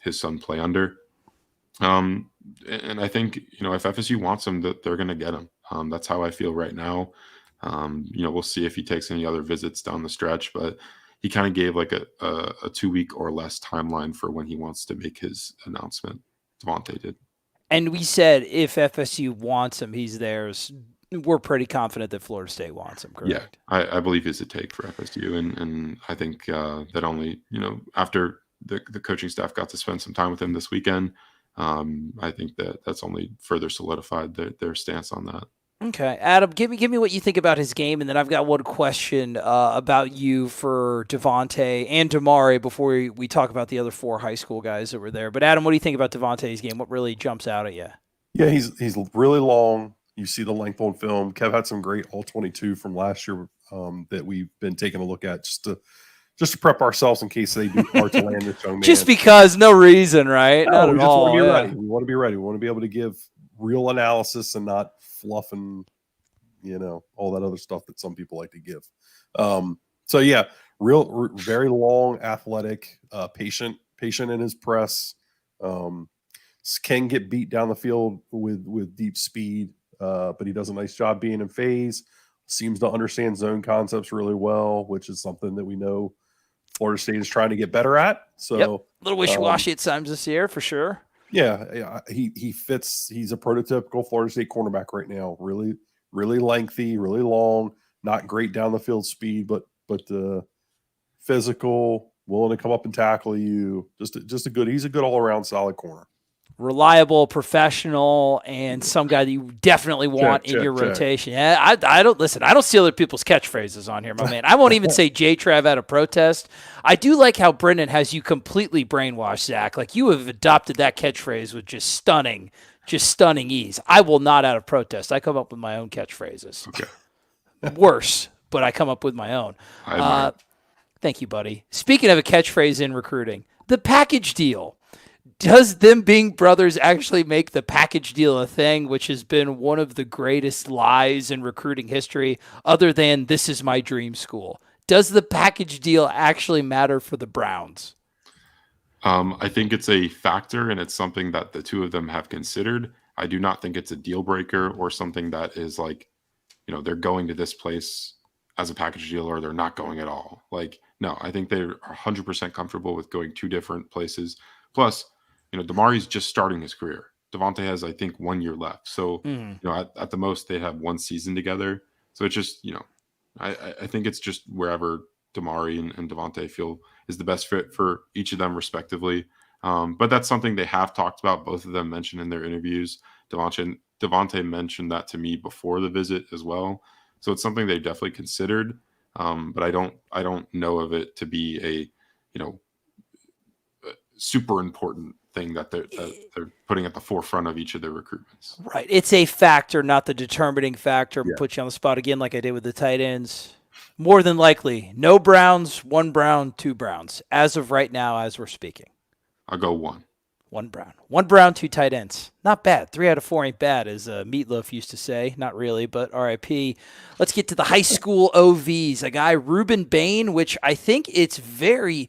his son play under. And I think, if FSU wants him, that they're going to get him. That's how I feel right now. We'll see if he takes any other visits down the stretch, but he kind of gave like a 2-week or less timeline for when he wants to make his announcement. Devontae did. And we said if FSU wants him, he's theirs. We're pretty confident that Florida State wants him, correct? Yeah, I believe he's a take for FSU. And I think that only, after the coaching staff got to spend some time with him this weekend, I think that's only further solidified their stance on that. Okay, Adam, give me what you think about his game, and then I've got one question about you for Devontae and Damari before we talk about the other 4 high school guys that were there. But Adam, what do you think about Devontae's game? What really jumps out at you? Yeah, he's really long. You see the length on film. Kev had some great all-22 from last year that we've been taking a look at just to prep ourselves in case they do hard to land this young man. Just because, no reason, right? No, not we at just all. want to be ready. We want to be ready. We want to be able to give real analysis and not fluff and all that other stuff that some people like to give. So yeah, very long, athletic, patient in his press. Can get beat down the field with deep speed, but he does a nice job being in phase. Seems to understand zone concepts really well, which is something that we know Florida State is trying to get better at. So a little wishy-washy at times this year for sure. Yeah, he fits. He's a prototypical Florida State cornerback right now. Really, really lengthy, really long. Not great down the field speed, but physical, willing to come up and tackle you. Just a good. He's a good all around solid corner. Reliable, professional, and some guy that you definitely want in your rotation. Yeah, I don't listen. I don't steal other people's catchphrases on here, my man. I won't even say J-Trav out of protest. I do like how Brendan has you completely brainwashed, Zach. Like you have adopted that catchphrase with just stunning ease. I will not out of protest. I come up with my own catchphrases. Okay. Worse, but I come up with my own. Thank you, buddy. Speaking of a catchphrase in recruiting, the package deal. Does them being brothers actually make the package deal a thing, which has been one of the greatest lies in recruiting history, other than this is my dream school? Does the package deal actually matter for the Browns? I think it's a factor, and it's something that the two of them have considered. I do not think it's a deal breaker or something that is like, they're going to this place as a package deal or they're not going at all. Like, no, I think they're 100% comfortable with going 2 different places. Plus, Damari's just starting his career. Devontae has, I think, 1 year left. So, at the most, they have 1 season together. So it's just, I think it's just wherever Damari and Devontae feel is the best fit for each of them respectively. But that's something they have talked about. Both of them mentioned in their interviews. Devontae mentioned that to me before the visit as well. So it's something they definitely considered. But I don't know of it to be a, super important thing that they're putting at the forefront of each of their recruitments. Right. It's a factor, not the determining factor. Yeah. Put you on the spot again like I did with the tight ends. More than likely, no Browns, 1 Brown, 2 Browns. As of right now, as we're speaking. I'll go 1. 1 Brown. 1 Brown, 2 tight ends. Not bad. 3 out of 4 ain't bad, as Meatloaf used to say. Not really, but RIP. Let's get to the high school OVs. A guy, Reuben Bain, which I think it's very...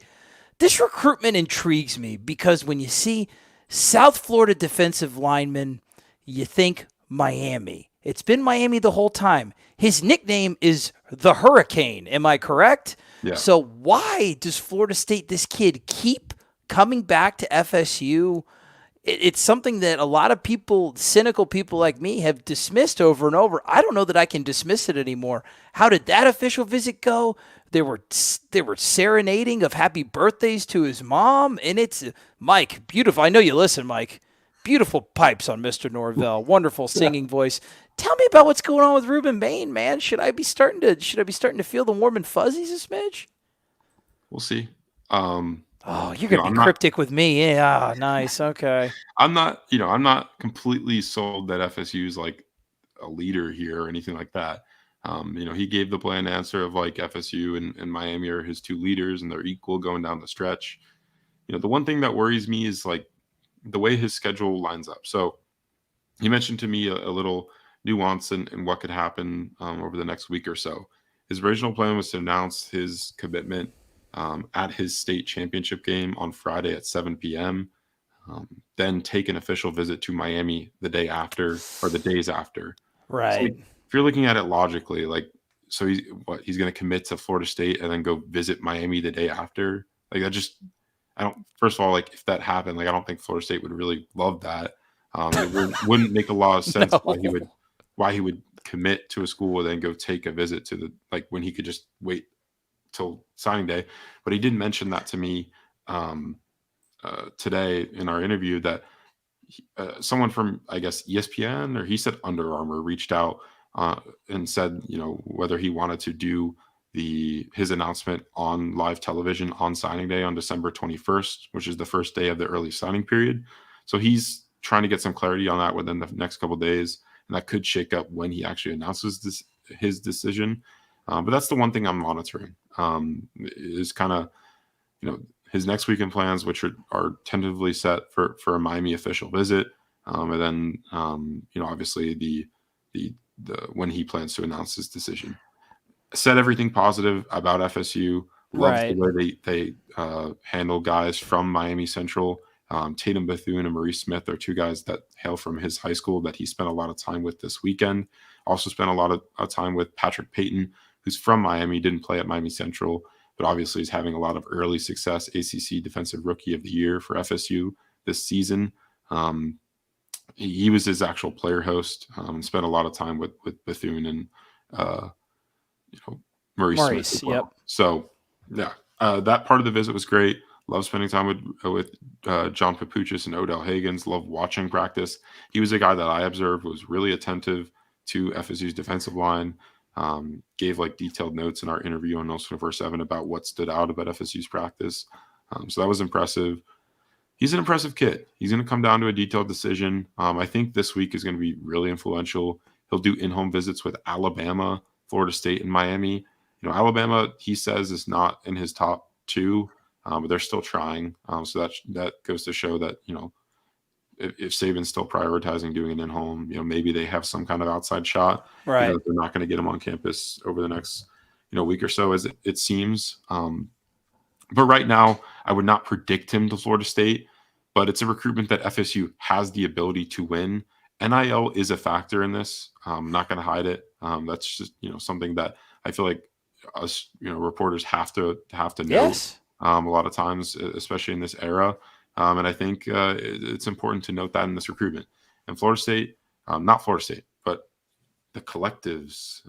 This recruitment intrigues me because when you see South Florida defensive lineman, you think Miami. It's been Miami the whole time. His nickname is the Hurricane. Am I correct? Yeah. So why does Florida State, this kid, keep coming back to FSU? It's something that a lot of people, cynical people like me, have dismissed over and over. I don't know that I can dismiss it anymore. How did that official visit go? They were serenading of happy birthdays to his mom, and it's Mike, beautiful. I know you listen, Mike. Beautiful pipes on Mr. Norvell. Wonderful singing voice. Tell me about what's going on with Reuben Bain, man. Should I be starting to feel the warm and fuzzies a smidge? We'll see. You're gonna be cryptic with me. Yeah, nice. Okay. I'm not completely sold that FSU is like a leader here or anything like that. He gave the bland answer of like FSU and Miami are his two leaders and they're equal going down the stretch. The one thing that worries me is like the way his schedule lines up. So he mentioned to me a little nuance in what could happen over the next week or so. His original plan was to announce his commitment at his state championship game on Friday at 7 p.m., then take an official visit to Miami the day after or the days after. Right. So, like, if you're looking at it logically, like, so he's going to commit to Florida State and then go visit Miami the day after? Like, first of all, like, if that happened, like, I don't think Florida State would really love that. It wouldn't make a lot of sense why he would commit to a school and then go take a visit to when he could just wait till signing day. But he did mention that to me today in our interview that someone from, I guess, ESPN, or he said Under Armour, reached out and said, whether he wanted to do his announcement on live television on signing day on December 21st, which is the first day of the early signing period. So he's trying to get some clarity on that within the next couple of days, and that could shake up when he actually announces his decision. But that's the one thing I'm monitoring is kind of, his next weekend plans, which are tentatively set for a Miami official visit. And then, obviously the when he plans to announce his decision. Said everything positive about FSU. Loves the way they handle guys from Miami Central. Tatum Bethune and Maurice Smith are two guys that hail from his high school that he spent a lot of time with this weekend. Also spent a lot of time with Patrick Payton, who's from Miami, didn't play at Miami Central, but obviously is having a lot of early success. ACC Defensive Rookie of the Year for FSU this season. He was his actual player host and spent a lot of time with Bethune and Maurice Smith as well. Yep. So, yeah, that part of the visit was great. Love spending time with John Papuchis and Odell Higgins. Love watching practice. He was a guy that I observed was really attentive to FSU's defensive line. Gave detailed notes in our interview on Notes 24/7 about what stood out about FSU's practice. So that was impressive. He's an impressive kid. He's going to come down to a detailed decision. I think this week is going to be really influential. He'll do in-home visits with Alabama, Florida State, and Miami. Alabama, he says, is not in his top two, but they're still trying. So that goes to show that, if Saban's still prioritizing doing it in home, maybe they have some kind of outside shot. Right. They're not going to get him on campus over the next, week or so, as it seems. But right now, I would not predict him to Florida State, but it's a recruitment that FSU has the ability to win. NIL is a factor in this. I'm not going to hide it. That's just, something that I feel like us, reporters have to know. Yes. A lot of times, especially in this era. And I think it's important to note that in this recruitment. And Florida State, not Florida State, but the collectives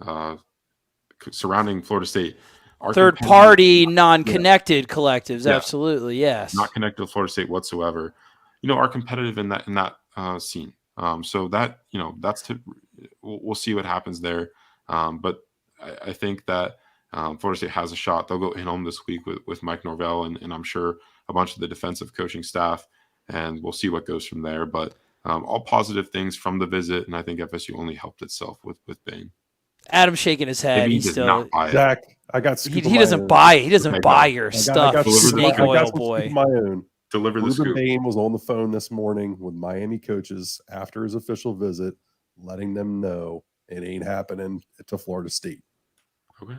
surrounding Florida State are third-party, non-connected collectives. Yeah. Absolutely, yes. Not connected to Florida State whatsoever. Are competitive in that scene. So that we'll see what happens there. But I think that Florida State has a shot. They'll go in home this week with Mike Norvell and I'm sure a bunch of the defensive coaching staff, and we'll see what goes from there. But all positive things from the visit, and I think FSU only helped itself with Bain. Adam's shaking his head. He does not buy it. Zach, I got he doesn't buy it. He doesn't buy your stuff, snake oil boy. My own. Deliver the Reuben scoop. Bain was on the phone this morning with Miami coaches after his official visit, letting them know it ain't happening to Florida State. Okay.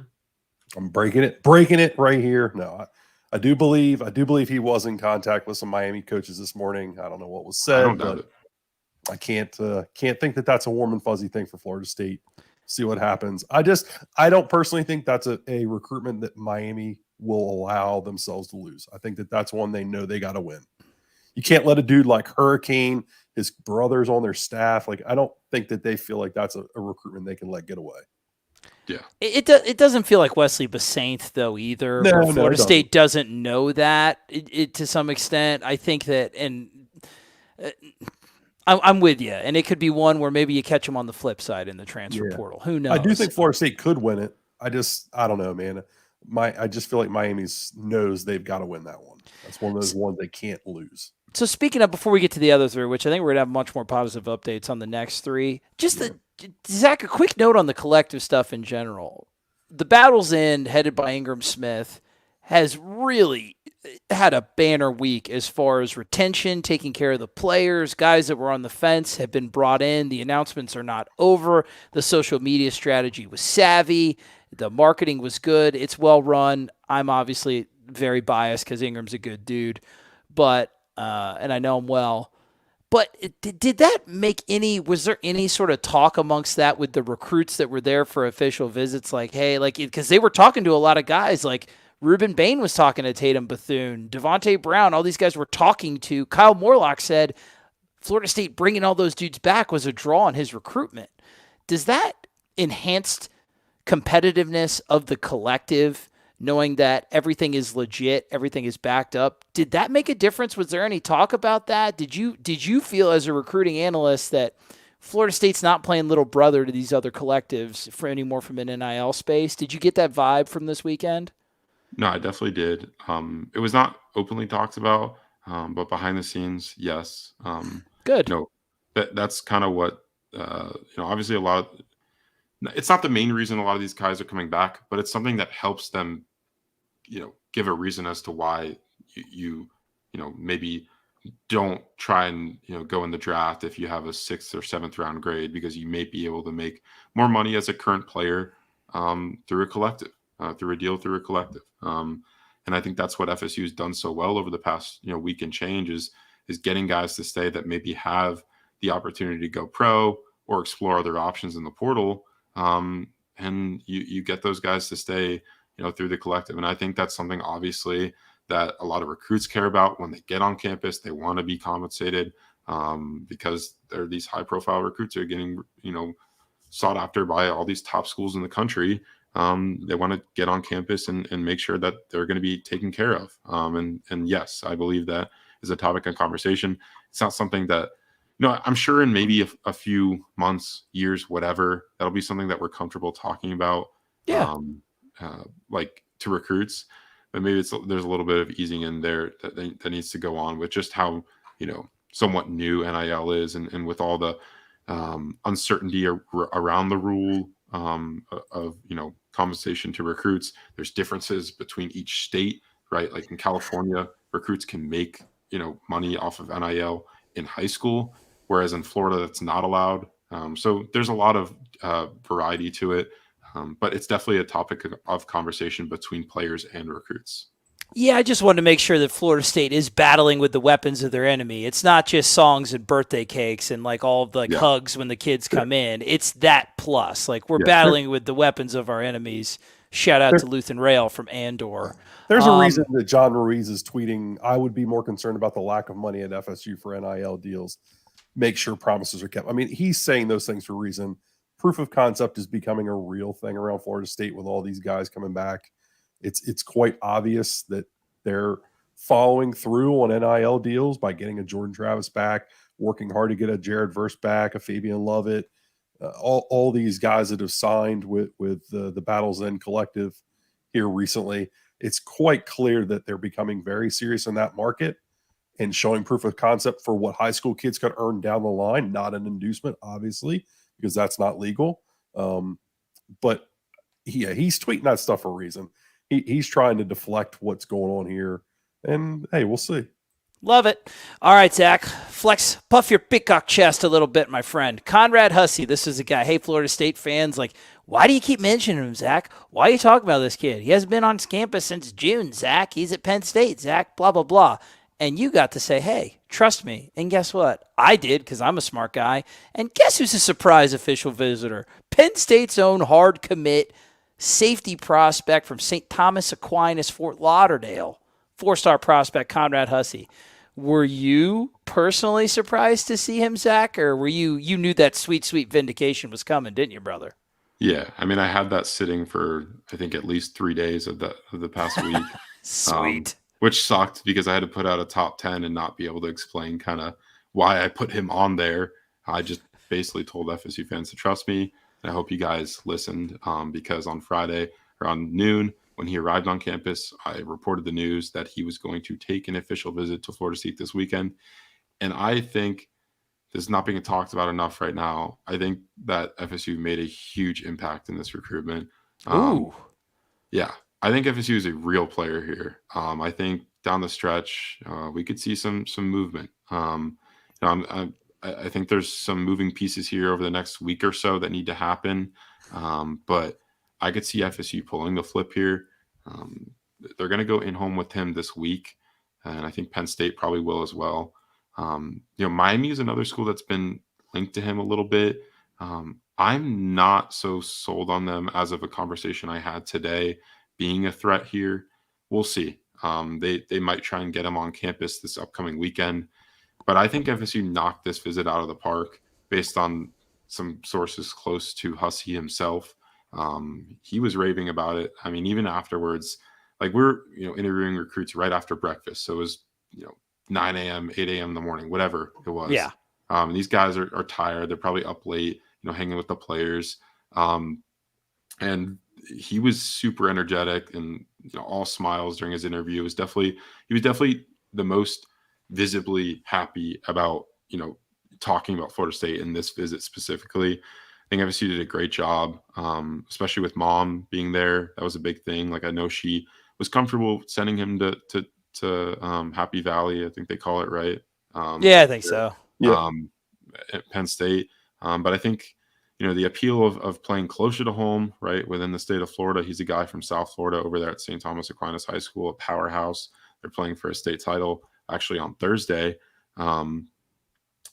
I'm breaking it right here. No, I do believe he was in contact with some Miami coaches this morning. I don't know what was said. I don't doubt it. I can't think that that's a warm and fuzzy thing for Florida State. See what happens. I don't personally think that's a recruitment that Miami will allow themselves to lose. I think that that's one they know they got to win. You can't let a dude like Hurricane, his brothers on their staff. I don't think that they feel like that's a recruitment they can let get away. Yeah, it doesn't feel like Wesley Basaint though either. No, Florida State doesn't know that it to some extent. I think that, and I'm with you. And it could be one where maybe you catch him on the flip side in the transfer portal. Who knows? I do think Florida State could win it. I don't know, man. I just feel like Miami's knows they've got to win that one. That's one of those ones they can't lose. So speaking of, before we get to the other three, which I think we're going to have much more positive updates on the next three, just Zach, a quick note on the collective stuff in general. The Battle's End, headed by Ingram Smith, has really had a banner week as far as retention, taking care of the players. Guys that were on the fence have been brought in. The announcements are not over. The social media strategy was savvy. The marketing was good. It's well run. I'm obviously very biased because Ingram's a good dude, but and I know him well. But did that make any? Was there any sort of talk amongst that with the recruits that were there for official visits? Like, hey, like because they were talking to a lot of guys. Like Reuben Bain was talking to Tatum Bethune, Devontae Brown. All these guys were talking to. Kyle Morlock said Florida State bringing all those dudes back was a draw on his recruitment. Does that enhanced competitiveness of the collective, knowing that everything is legit, everything is backed up? Did that make a difference? Was there any talk about that? Did you feel as a recruiting analyst that Florida State's not playing little brother to these other collectives for any more from an NIL space? Did you get that vibe from this weekend? No, I definitely did. It was not openly talked about, but behind the scenes, yes. Good. That's kind of what obviously a lot of. It's not the main reason a lot of these guys are coming back, but it's something that helps them, give a reason as to why you maybe don't try and, go in the draft if you have a 6th or 7th round grade, because you may be able to make more money as a current player through a collective, through a deal, through a collective. And I think that's what FSU has done so well over the past, week and change is getting guys to stay that maybe have the opportunity to go pro or explore other options in the portal. And you get those guys to stay, through the collective. And I think that's something obviously that a lot of recruits care about when they get on campus. They want to be compensated because they're these high profile recruits that are getting, sought after by all these top schools in the country. They want to get on campus and make sure that they're going to be taken care of. And yes, I believe that is a topic of conversation. It's not something that, I'm sure in maybe a few months, years, whatever, that'll be something that we're comfortable talking about. Yeah. Like to recruits, but maybe there's a little bit of easing in there that needs to go on with just how, somewhat new NIL is and with all the uncertainty around the rule of, compensation to recruits. There's differences between each state, right? Like in California, recruits can make, money off of NIL in high school, whereas in Florida, that's not allowed. So there's a lot of variety to it, but it's definitely a topic of conversation between players and recruits. Yeah, I just wanted to make sure that Florida State is battling with the weapons of their enemy. It's not just songs and birthday cakes and like all of the hugs when the kids come in. It's that plus. Like we're battling with the weapons of our enemies. Shout out to Luthen Rail from Andor. There's a reason that John Ruiz is tweeting, I would be more concerned about the lack of money at FSU for NIL deals. Make sure promises are kept. I mean, he's saying those things for a reason. Proof of concept is becoming a real thing around Florida State with all these guys coming back. It's quite obvious that they're following through on NIL deals by getting a Jordan Travis back, working hard to get a Jared Verse back, a Fabian Lovett, all these guys that have signed with the Battles End Collective here recently. It's quite clear that they're becoming very serious in that market and showing proof of concept for what high school kids could earn down the line, not an inducement, obviously, because that's not legal. But he's tweeting that stuff for a reason. He's trying to deflect what's going on here. And, hey, we'll see. Love it. All right, Zach. Puff your peacock chest a little bit, my friend. Conrad Hussey, this is a guy. Hey, Florida State fans, like, why do you keep mentioning him, Zach? Why are you talking about this kid? He hasn't been on campus since June, Zach. He's at Penn State, Zach, blah, blah, blah. And you got to say, hey, trust me. And guess what? I did because I'm a smart guy. And guess who's a surprise official visitor? Penn State's own hard commit safety prospect from St. Thomas Aquinas, Fort Lauderdale. 4-star prospect, Conrad Hussey. Were you personally surprised to see him, Zach? Or were you knew that sweet, sweet vindication was coming, didn't you, brother? Yeah. I mean, I had that sitting for, I think, at least 3 days of the past week. Sweet. Which sucked because I had to put out a top 10 and not be able to explain kind of why I put him on there. I just basically told FSU fans to trust me. And I hope you guys listened because on Friday around noon, when he arrived on campus, I reported the news that he was going to take an official visit to Florida State this weekend. And I think this is not being talked about enough right now. I think that FSU made a huge impact in this recruitment. Ooh. Yeah, I think FSU is a real player here. I think down the stretch, we could see some movement. I think there's some moving pieces here over the next week or so that need to happen. But I could see FSU pulling the flip here. They're going to go in home with him this week, and I think Penn State probably will as well. Miami is another school that's been linked to him a little bit. I'm not so sold on them as of a conversation I had today being a threat here. We'll see. They might try and get him on campus this upcoming weekend. But I think FSU knocked this visit out of the park based on some sources close to Hussey himself. He was raving about it. I mean, even afterwards, like we're interviewing recruits right after breakfast. So it was 9 a.m., 8 a.m. in the morning, whatever it was. Yeah. These guys are tired. They're probably up late, hanging with the players. And he was super energetic and all smiles during his interview. He was definitely the most visibly happy about talking about Florida State in this visit specifically. I think FSU did a great job, especially with mom being there. That was a big thing. Like I know she was comfortable sending him to Happy Valley. I think they call it, right? Yeah, I think so. Yeah. At Penn State. But I think the appeal of playing closer to home, right, within the state of Florida. He's a guy from South Florida over there at St. Thomas Aquinas High School, a powerhouse. They're playing for a state title actually on Thursday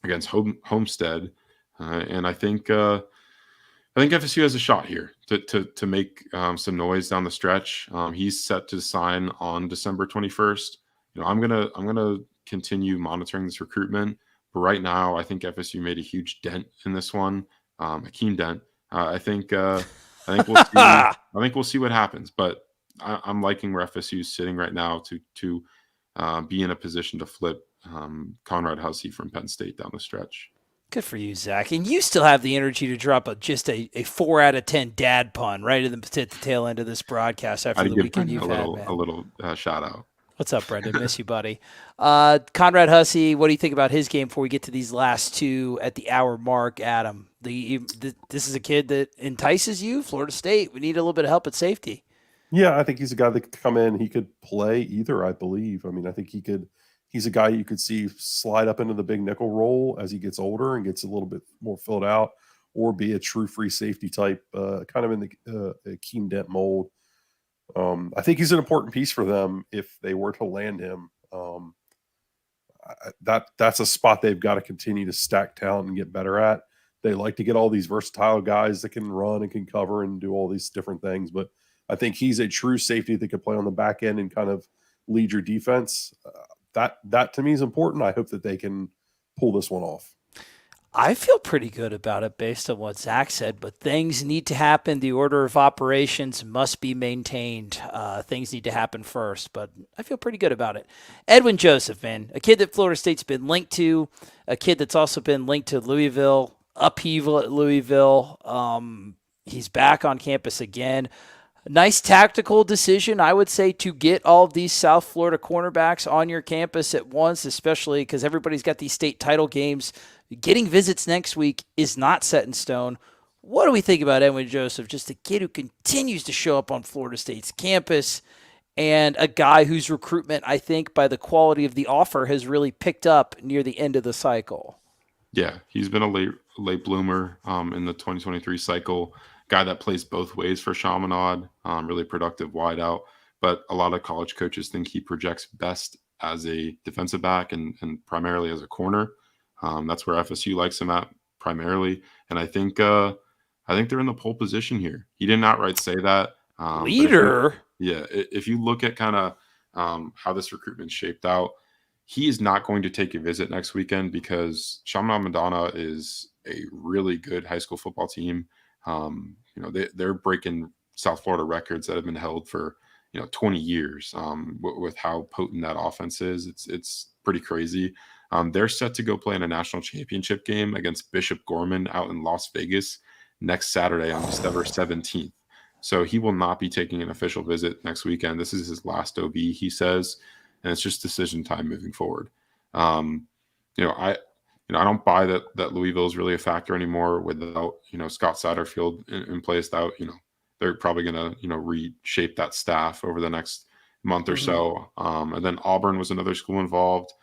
against Homestead, and I think FSU has a shot here to make some noise down the stretch. He's set to sign on December 21st. I'm gonna continue monitoring this recruitment, but right now I think FSU made a huge dent in this one, a keen dent. I think we'll see. I think we'll see what happens, but I'm liking where FSU is sitting right now to be in a position to flip Conrad Hussey from Penn State down the stretch. Good for you, Zach. And you still have the energy to drop just a 4 out of 10 dad pun right at the tail end of this broadcast after the weekend you've had, man. A little shout out. What's up, Brendan? Miss you, buddy. Conrad Hussey, what do you think about his game before we get to these last two at the hour mark, Adam? This is a kid that entices you, Florida State. We need a little bit of help at safety. Yeah, I think he's a guy that could come in. He could play either, I believe. I mean, I think he's a guy you could see slide up into the big nickel role as he gets older and gets a little bit more filled out, or be a true free safety type, kind of in the Keem Dent mold. I think he's an important piece for them if they were to land him. That's a spot they've got to continue to stack talent and get better at. They like to get all these versatile guys that can run and can cover and do all these different things, but I think he's a true safety that could play on the back end and kind of lead your defense. That to me is important. I hope that they can pull this one off. I feel pretty good about it based on what Zach said, but things need to happen. The order of operations must be maintained. Things need to happen first, but I feel pretty good about it. Edwin Joseph, man, a kid that Florida State's been linked to, a kid that's also been linked to Louisville, upheaval at Louisville. He's back on campus again. Nice tactical decision, I would say, to get all of these South Florida cornerbacks on your campus at once, especially because everybody's got these state title games. Getting visits next week is not set in stone. What do we think about Edwin Joseph? Just a kid who continues to show up on Florida State's campus and a guy whose recruitment, I think, by the quality of the offer, has really picked up near the end of the cycle. Yeah, he's been a late bloomer in the 2023 cycle. Guy that plays both ways for Chaminade, really productive wideout. But a lot of college coaches think he projects best as a defensive back and primarily as a corner. That's where FSU likes him at primarily. And I think they're in the pole position here. He didn't outright say that. Leader. If you look at kind of how this recruitment shaped out, he is not going to take a visit next weekend because Chaminade Madonna is a really good high school football team. They're breaking South Florida records that have been held for 20 years with how potent that offense is. It's pretty crazy. They're set to go play in a national championship game against Bishop Gorman out in Las Vegas next Saturday on December 17th. So he will not be taking an official visit next weekend. This is his last OB, he says, and it's just decision time moving forward. I don't buy that Louisville is really a factor anymore without, Scott Satterfield in place. That, they're probably going to, reshape that staff over the next month or so. And then Auburn was another school involved.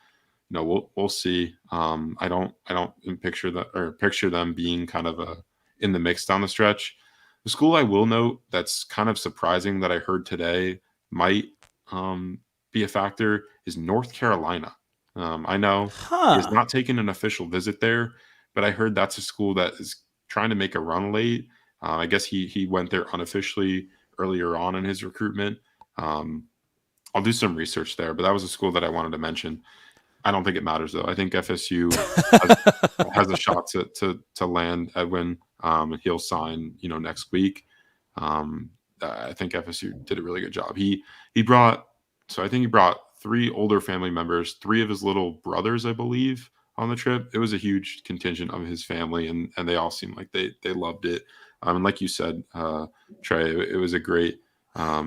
We'll see. I don't picture them being kind of in the mix down the stretch. The school I will note that's kind of surprising that I heard today might be a factor is North Carolina. I know he has not taken an official visit there, but I heard that's a school that is trying to make a run late. I guess he went there unofficially earlier on in his recruitment. I'll do some research there, but that was a school that I wanted to mention. I don't think it matters though. I think FSU has a shot to land Edwin, and he'll sign, next week. I think FSU did a really good job. He brought 3 older family members, 3 of his little brothers, I believe, on the trip. It was a huge contingent of his family, and they all seemed like they loved it. And like you said, Trey, it was a great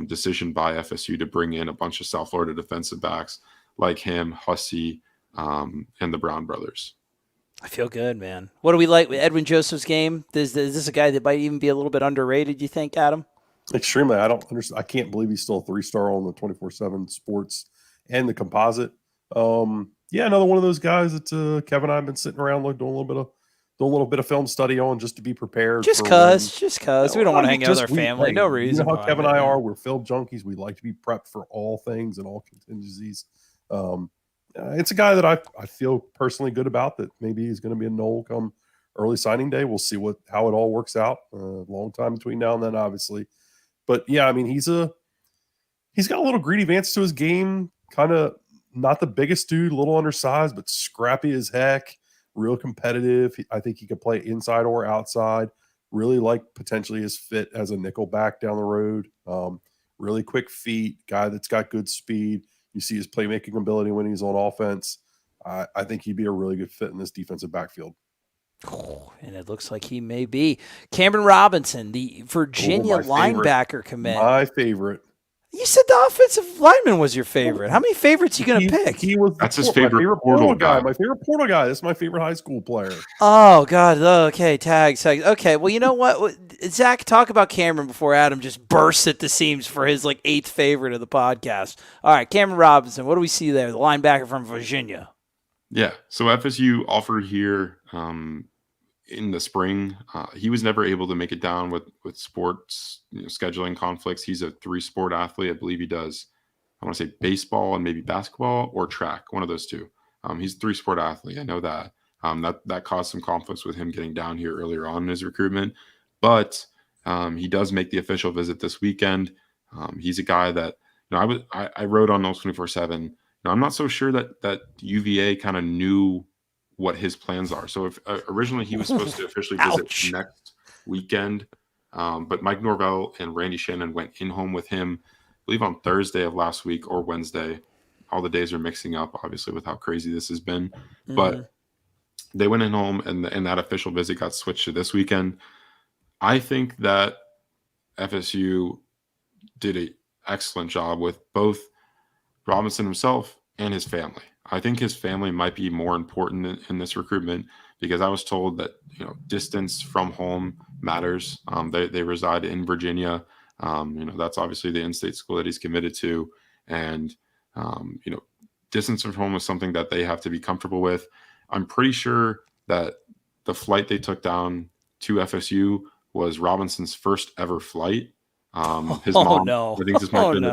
decision by FSU to bring in a bunch of South Florida defensive backs like him, Hussey, and the Brown brothers. I feel good, man. What do we like with Edwin Joseph's game? Is this a guy that might even be a little bit underrated, you think, Adam? Extremely. I don't understand. I can't believe he's still a 3-star on the 24/7 Sports and the composite. Another one of those guys that Kevin and I have been sitting around doing a little bit of film study on just to be prepared. Just cause we don't want to hang out with our family. No reason. You know how Kevin and I are. We're film junkies. We like to be prepped for all things and all contingencies. It's a guy that I feel personally good about, that maybe he's going to be a Knoll come early signing day. We'll see how it all works out. Long time between now and then, obviously. But yeah, I mean, he's got a little greedy advance to his game. Kind of not the biggest dude, a little undersized, but scrappy as heck. Real competitive. I think he could play inside or outside. Really like potentially his fit as a nickel back down the road. Really quick feet, guy that's got good speed. You see his playmaking ability when he's on offense. I think he'd be a really good fit in this defensive backfield. Oh, and it looks like he may be. Cameron Robinson, the Virginia linebacker commit. My favorite. You said the offensive lineman was your favorite. How many favorites are you going to pick? That's his favorite portal guy. My favorite portal guy. That's my favorite high school player. Oh, God. Okay, tags. Okay, well, you know what? Zach, talk about Cameron before Adam just bursts at the seams for his 8th favorite of the podcast. All right, Cameron Robinson, what do we see there? The linebacker from Virginia. Yeah, so FSU offered here in the spring. He was never able to make it down with sports scheduling conflicts. He's a 3-sport athlete. I believe he does, I want to say baseball and maybe basketball or track, one of those two. He's a 3-sport athlete. I know that. That caused some conflicts with him getting down here earlier on in his recruitment. But he does make the official visit this weekend. He's a guy that I wrote on Knowles 24/7. I'm not so sure that UVA kind of knew what his plans are. So if originally he was supposed to officially visit next weekend, but Mike Norvell and Randy Shannon went in home with him, I believe on Thursday of last week or Wednesday. All the days are mixing up, obviously, with how crazy this has been. Mm-hmm. But they went in home, and that official visit got switched to this weekend. I think that FSU did an excellent job with both Robinson himself and his family. I think his family might be more important in this recruitment, because I was told that distance from home matters. They reside in Virginia. That's obviously the in-state school that he's committed to, and distance from home is something that they have to be comfortable with. I'm pretty sure that the flight they took down to FSU was Robinson's first ever flight. His mom, no. I think this might have been,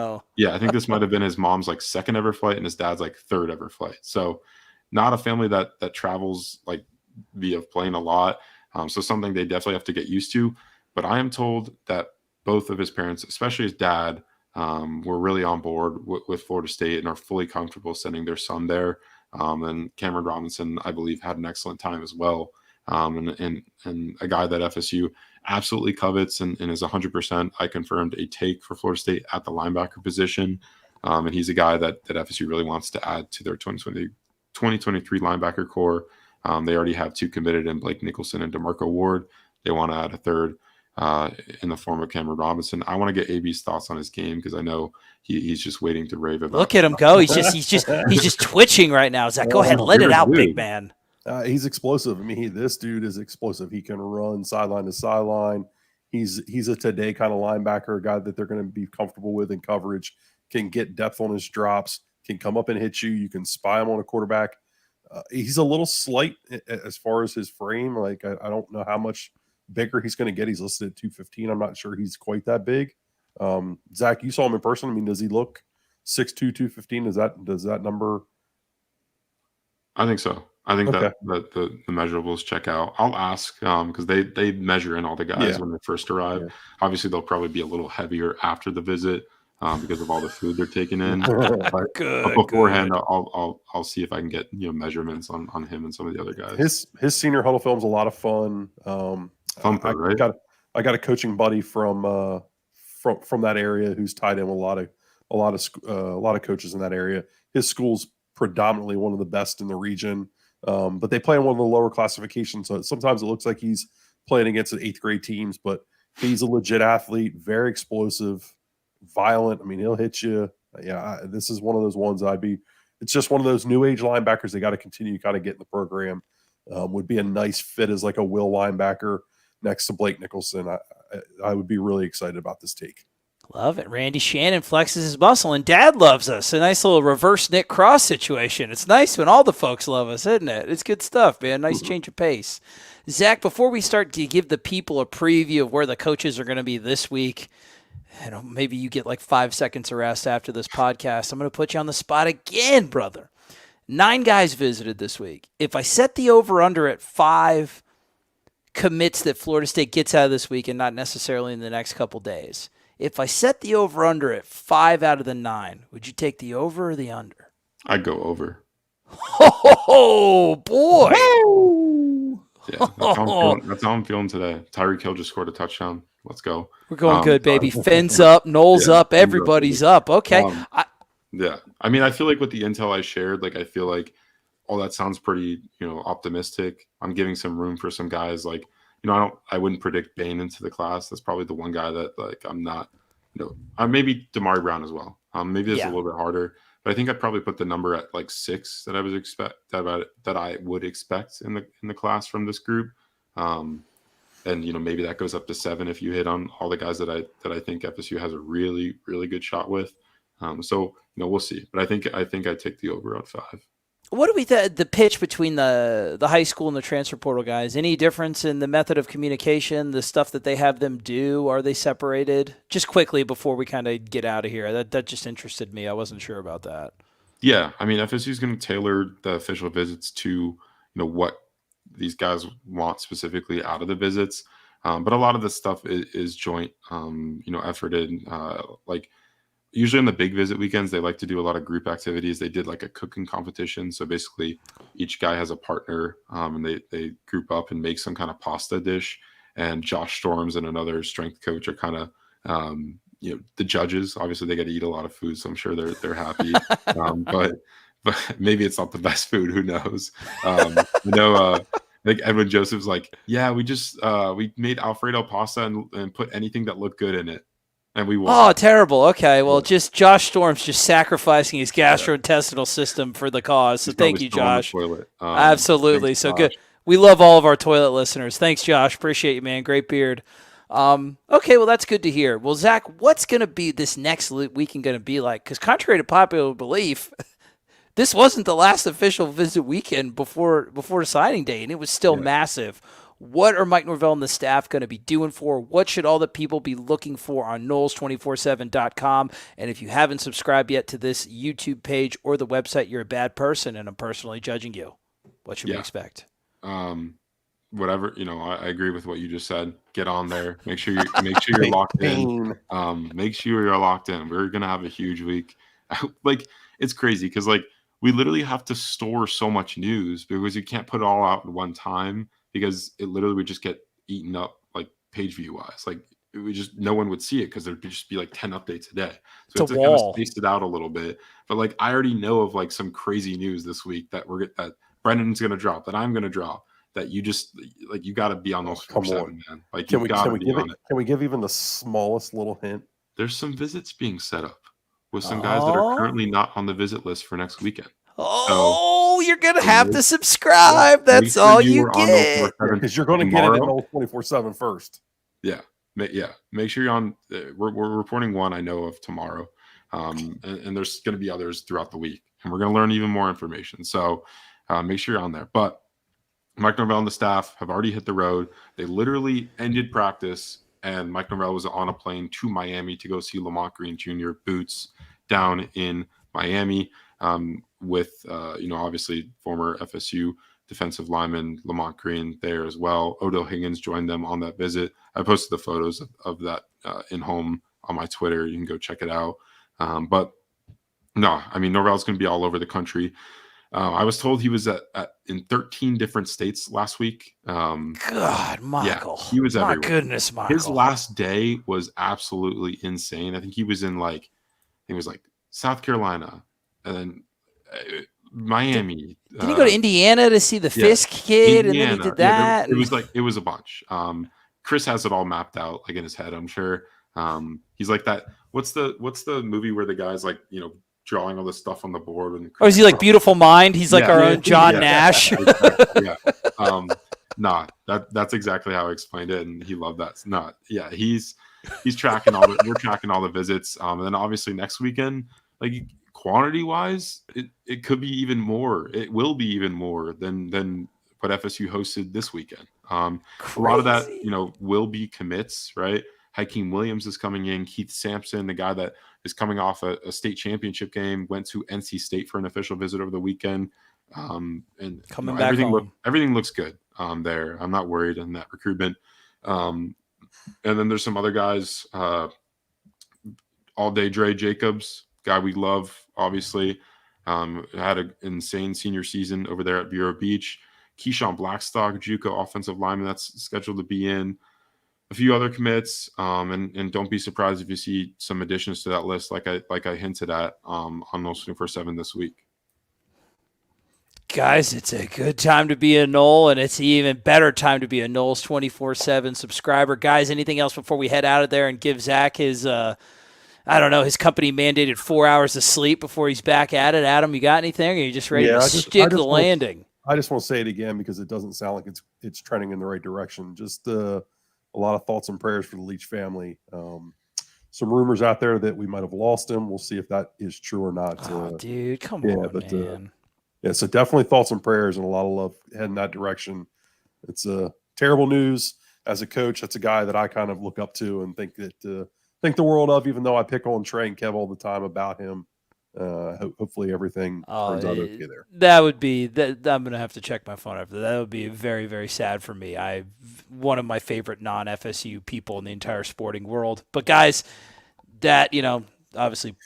I think this might have been his mom's second ever flight, and his dad's third ever flight. So not a family that travels via plane a lot. So something they definitely have to get used to. But I am told that both of his parents, especially his dad, were really on board with Florida State and are fully comfortable sending their son there. And Cameron Robinson, I believe, had an excellent time as well. And a guy that FSU absolutely covets and is 100%. I confirmed a take for Florida State at the linebacker position. And he's a guy that FSU really wants to add to their 2023 linebacker core. They already have 2 committed in Blake Nicholson and DeMarco Ward. They want to add a third in the form of Cameron Robinson. I want to get AB's thoughts on his game, because I know he's just waiting to rave about. Look at him go! He's just twitching right now. Zach, go ahead, let it out, big man. He's explosive. I mean, this dude is explosive. He can run sideline to sideline. He's a today kind of linebacker, a guy that they're going to be comfortable with in coverage, can get depth on his drops, can come up and hit you. You can spy him on a quarterback. He's a little slight as far as his frame. Like, I don't know how much bigger he's going to get. He's listed at 215. I'm not sure he's quite that big. Zach, you saw him in person. I mean, does he look 6'2", 215? Does that number? I think so. I think that the measurables check out. I'll ask because they measure in all the guys when they first arrive. Yeah. Obviously, they'll probably be a little heavier after the visit because of all the food they're taking in. But beforehand, I'll see if I can get measurements on him and some of the other guys. His senior huddle film's a lot of fun. Right? I got a coaching buddy from that area who's tied in with a lot of coaches in that area. His school's predominantly one of the best in the region. But they play in one of the lower classifications, so sometimes it looks like he's playing against the 8th grade teams, but he's a legit athlete, very explosive, violent. I mean, he'll hit you. Yeah, this is one of those ones it's just one of those new age linebackers they got to continue to kind of get in the program. Would be a nice fit as like a will linebacker next to Blake Nicholson. I would be really excited about this take. Love it. Randy Shannon flexes his muscle, and Dad loves us. A nice little reverse Nick Cross situation. It's nice when all the folks love us, isn't it? It's good stuff, man. Nice change of pace. Zach, before we start to give the people a preview of where the coaches are going to be this week, maybe you get like 5 seconds of rest after this podcast. I'm going to put you on the spot again, brother. 9 guys visited this week. If I set the over-under at 5 commits that Florida State gets out of this week and not necessarily in the next couple days, if I set the over-under at 5 out of the 9, would you take the over or the under? I'd go over. Oh, boy. Yeah, that's how I'm feeling today. Tyreek Hill just scored a touchdown. Let's go. We're going good, baby. Fenn's up, Knowles up, everybody's up. Okay. Yeah. I mean, I feel like with the intel I shared, I feel like all that sounds pretty, optimistic. I'm giving some room for some guys I wouldn't predict Bain into the class. That's probably the one guy that I'm not, maybe Damari Brown as well. Maybe it's a little bit harder, but I think I'd probably put the number at 6 that I would expect in the class from this group. And maybe that goes up to 7 if you hit on all the guys that I think FSU has a really, really good shot with. So we'll see, but I think I'd take the over on 5. What do we the pitch between the high school and the transfer portal guys? Any difference in the method of communication, the stuff that they have them do? Are they separated? Just quickly before we kind of get out of here. That just interested me. I wasn't sure about that. Yeah, I mean, FSU is going to tailor the official visits to what these guys want specifically out of the visits. But a lot of the stuff is joint, efforted. Usually on the big visit weekends, they like to do a lot of group activities. They did a cooking competition. So basically each guy has a partner and they group up and make some kind of pasta dish. And Josh Storms and another strength coach are kind of, the judges. Obviously they got to eat a lot of food. So I'm sure they're happy. But maybe it's not the best food. Who knows? I think Edwin Joseph's we made Alfredo pasta and put anything that looked good in it. And we won. Oh, terrible. Okay, well, just Josh Storm's just sacrificing his gastrointestinal system for the cause. So thank you, Josh. Absolutely. So good. We love all of our toilet listeners. Thanks, Josh. Appreciate you, man. Great beard. Okay, well, that's good to hear. Well, Zach, what's going to be this next weekend going to be like? Because contrary to popular belief, this wasn't the last official visit weekend before signing day, and it was still massive. What are Mike Norvell and the staff going to be doing for? What should all the people be looking for on Knowles247.com? And if you haven't subscribed yet to this YouTube page or the website, you're a bad person, and I'm personally judging you. What should we expect? Whatever, I agree with what you just said. Get on there. Make sure you're locked in. Make sure you're locked in. We're going to have a huge week. It's crazy because we literally have to store so much news because you can't put it all out at one time. Because it literally would just get eaten up page view wise. No one would see it because there'd just be 10 updates a day. So it's kind of spaced it out a little bit. But I already know of some crazy news this week that that Brendan's going to drop, that I'm going to drop, that you just you got to be on those 4-7, man. Can we give even the smallest little hint? There's some visits being set up with some guys that are currently not on the visit list for next weekend. Oh, No, you're going to have to subscribe. That's all you get. Because you're going to get it at Knowles 24/7 first. Yeah. Make sure you're on. We're reporting one I know of tomorrow. And there's going to be others throughout the week. And we're going to learn even more information. So make sure you're on there. But Mike Norvell and the staff have already hit the road. They literally ended practice, and Mike Norvell was on a plane to Miami to go see Lamont Green Jr. Boots down in Miami with, obviously former FSU defensive lineman Lamont Green there as well. Odell Higgins joined them on that visit. I posted the photos of that in home on my Twitter. You can go check it out. But no, I mean, Norvell's going to be all over the country. I was told he was in 13 different states last week. God, Michael. Yeah, he was everywhere. My goodness, Michael. His last day was absolutely insane. I think he was in South Carolina and then Miami. Did he go to Indiana to see the Fisk kid? Indiana. And then he did that? Yeah, it was a bunch. Chris has it all mapped out in his head, I'm sure. He's like that. What's the movie where the guy's drawing all this stuff on the board? And is he like Beautiful Mind? He's like our own John Nash. Yeah. That's exactly how I explained it, and he loved that. He's tracking we're tracking all the visits. And then obviously next weekend, quantity wise, it could be even more. It will be even more than what FSU hosted this weekend. A lot of that, will be commits, right? Hakeem Williams is coming in. Keith Sampson, the guy that is coming off a state championship game, went to NC State for an official visit over the weekend. And coming back home. Everything looks good there. I'm not worried in that recruitment. And then there's some other guys. All Day Dre Jacobs, guy we love, obviously. Had an insane senior season over there at Vero Beach. Keyshawn Blackstock, JUCO offensive lineman, that's scheduled to be in. A few other commits, and don't be surprised if you see some additions to that list, like I hinted at on Knowles 24/7 this week. Guys, it's a good time to be a Knoll, and it's an even better time to be a Knowles 24/7 subscriber. Guys, anything else before we head out of there and give Zach his, his company mandated 4 hours of sleep before he's back at it? Adam, you got anything? Or are you just ready to stick the landing? I just want to say it again because it doesn't sound like it's trending in the right direction. Just a lot of thoughts and prayers for the Leach family. Some rumors out there that we might have lost him. We'll see if that is true or not. Dude, come on, man. So definitely thoughts and prayers and a lot of love heading that direction. It's terrible news. As a coach, that's a guy that I kind of look up to and think the world of, even though I pick on Trey and Kev all the time about him. Hopefully everything turns out okay there. That would be that. I'm gonna have to check my phone after that. That would be very, very sad for me. One of my favorite non-FSU people in the entire sporting world. But guys, that obviously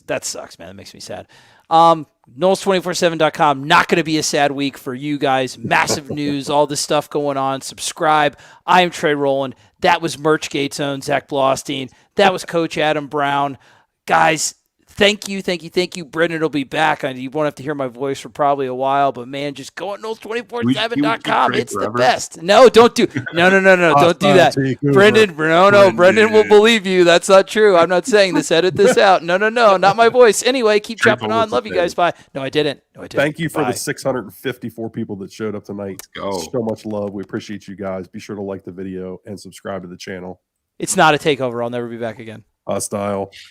that sucks, man. That makes me sad. Knowles247.com. Not going to be a sad week for you guys. Massive news, all this stuff going on. Subscribe. I am Trey Rowland. That was Merchgate's own Zach Blostein. That was Coach Adam Brown. Guys, thank you. Brendan will be back. You won't have to hear my voice for probably a while, but man, just go at Knowles247.com. It's the best. No, don't do. No. Don't do that. Brendan, Brendan will believe you. That's not true. I'm not saying this. Edit this out. No, not my voice. Anyway, keep chopping on. Love you guys. Bye. No, I didn't. Thank you for the 654 people that showed up tonight. So much love. We appreciate you guys. Be sure to like the video and subscribe to the channel. It's not a takeover. I'll never be back again. Hostile.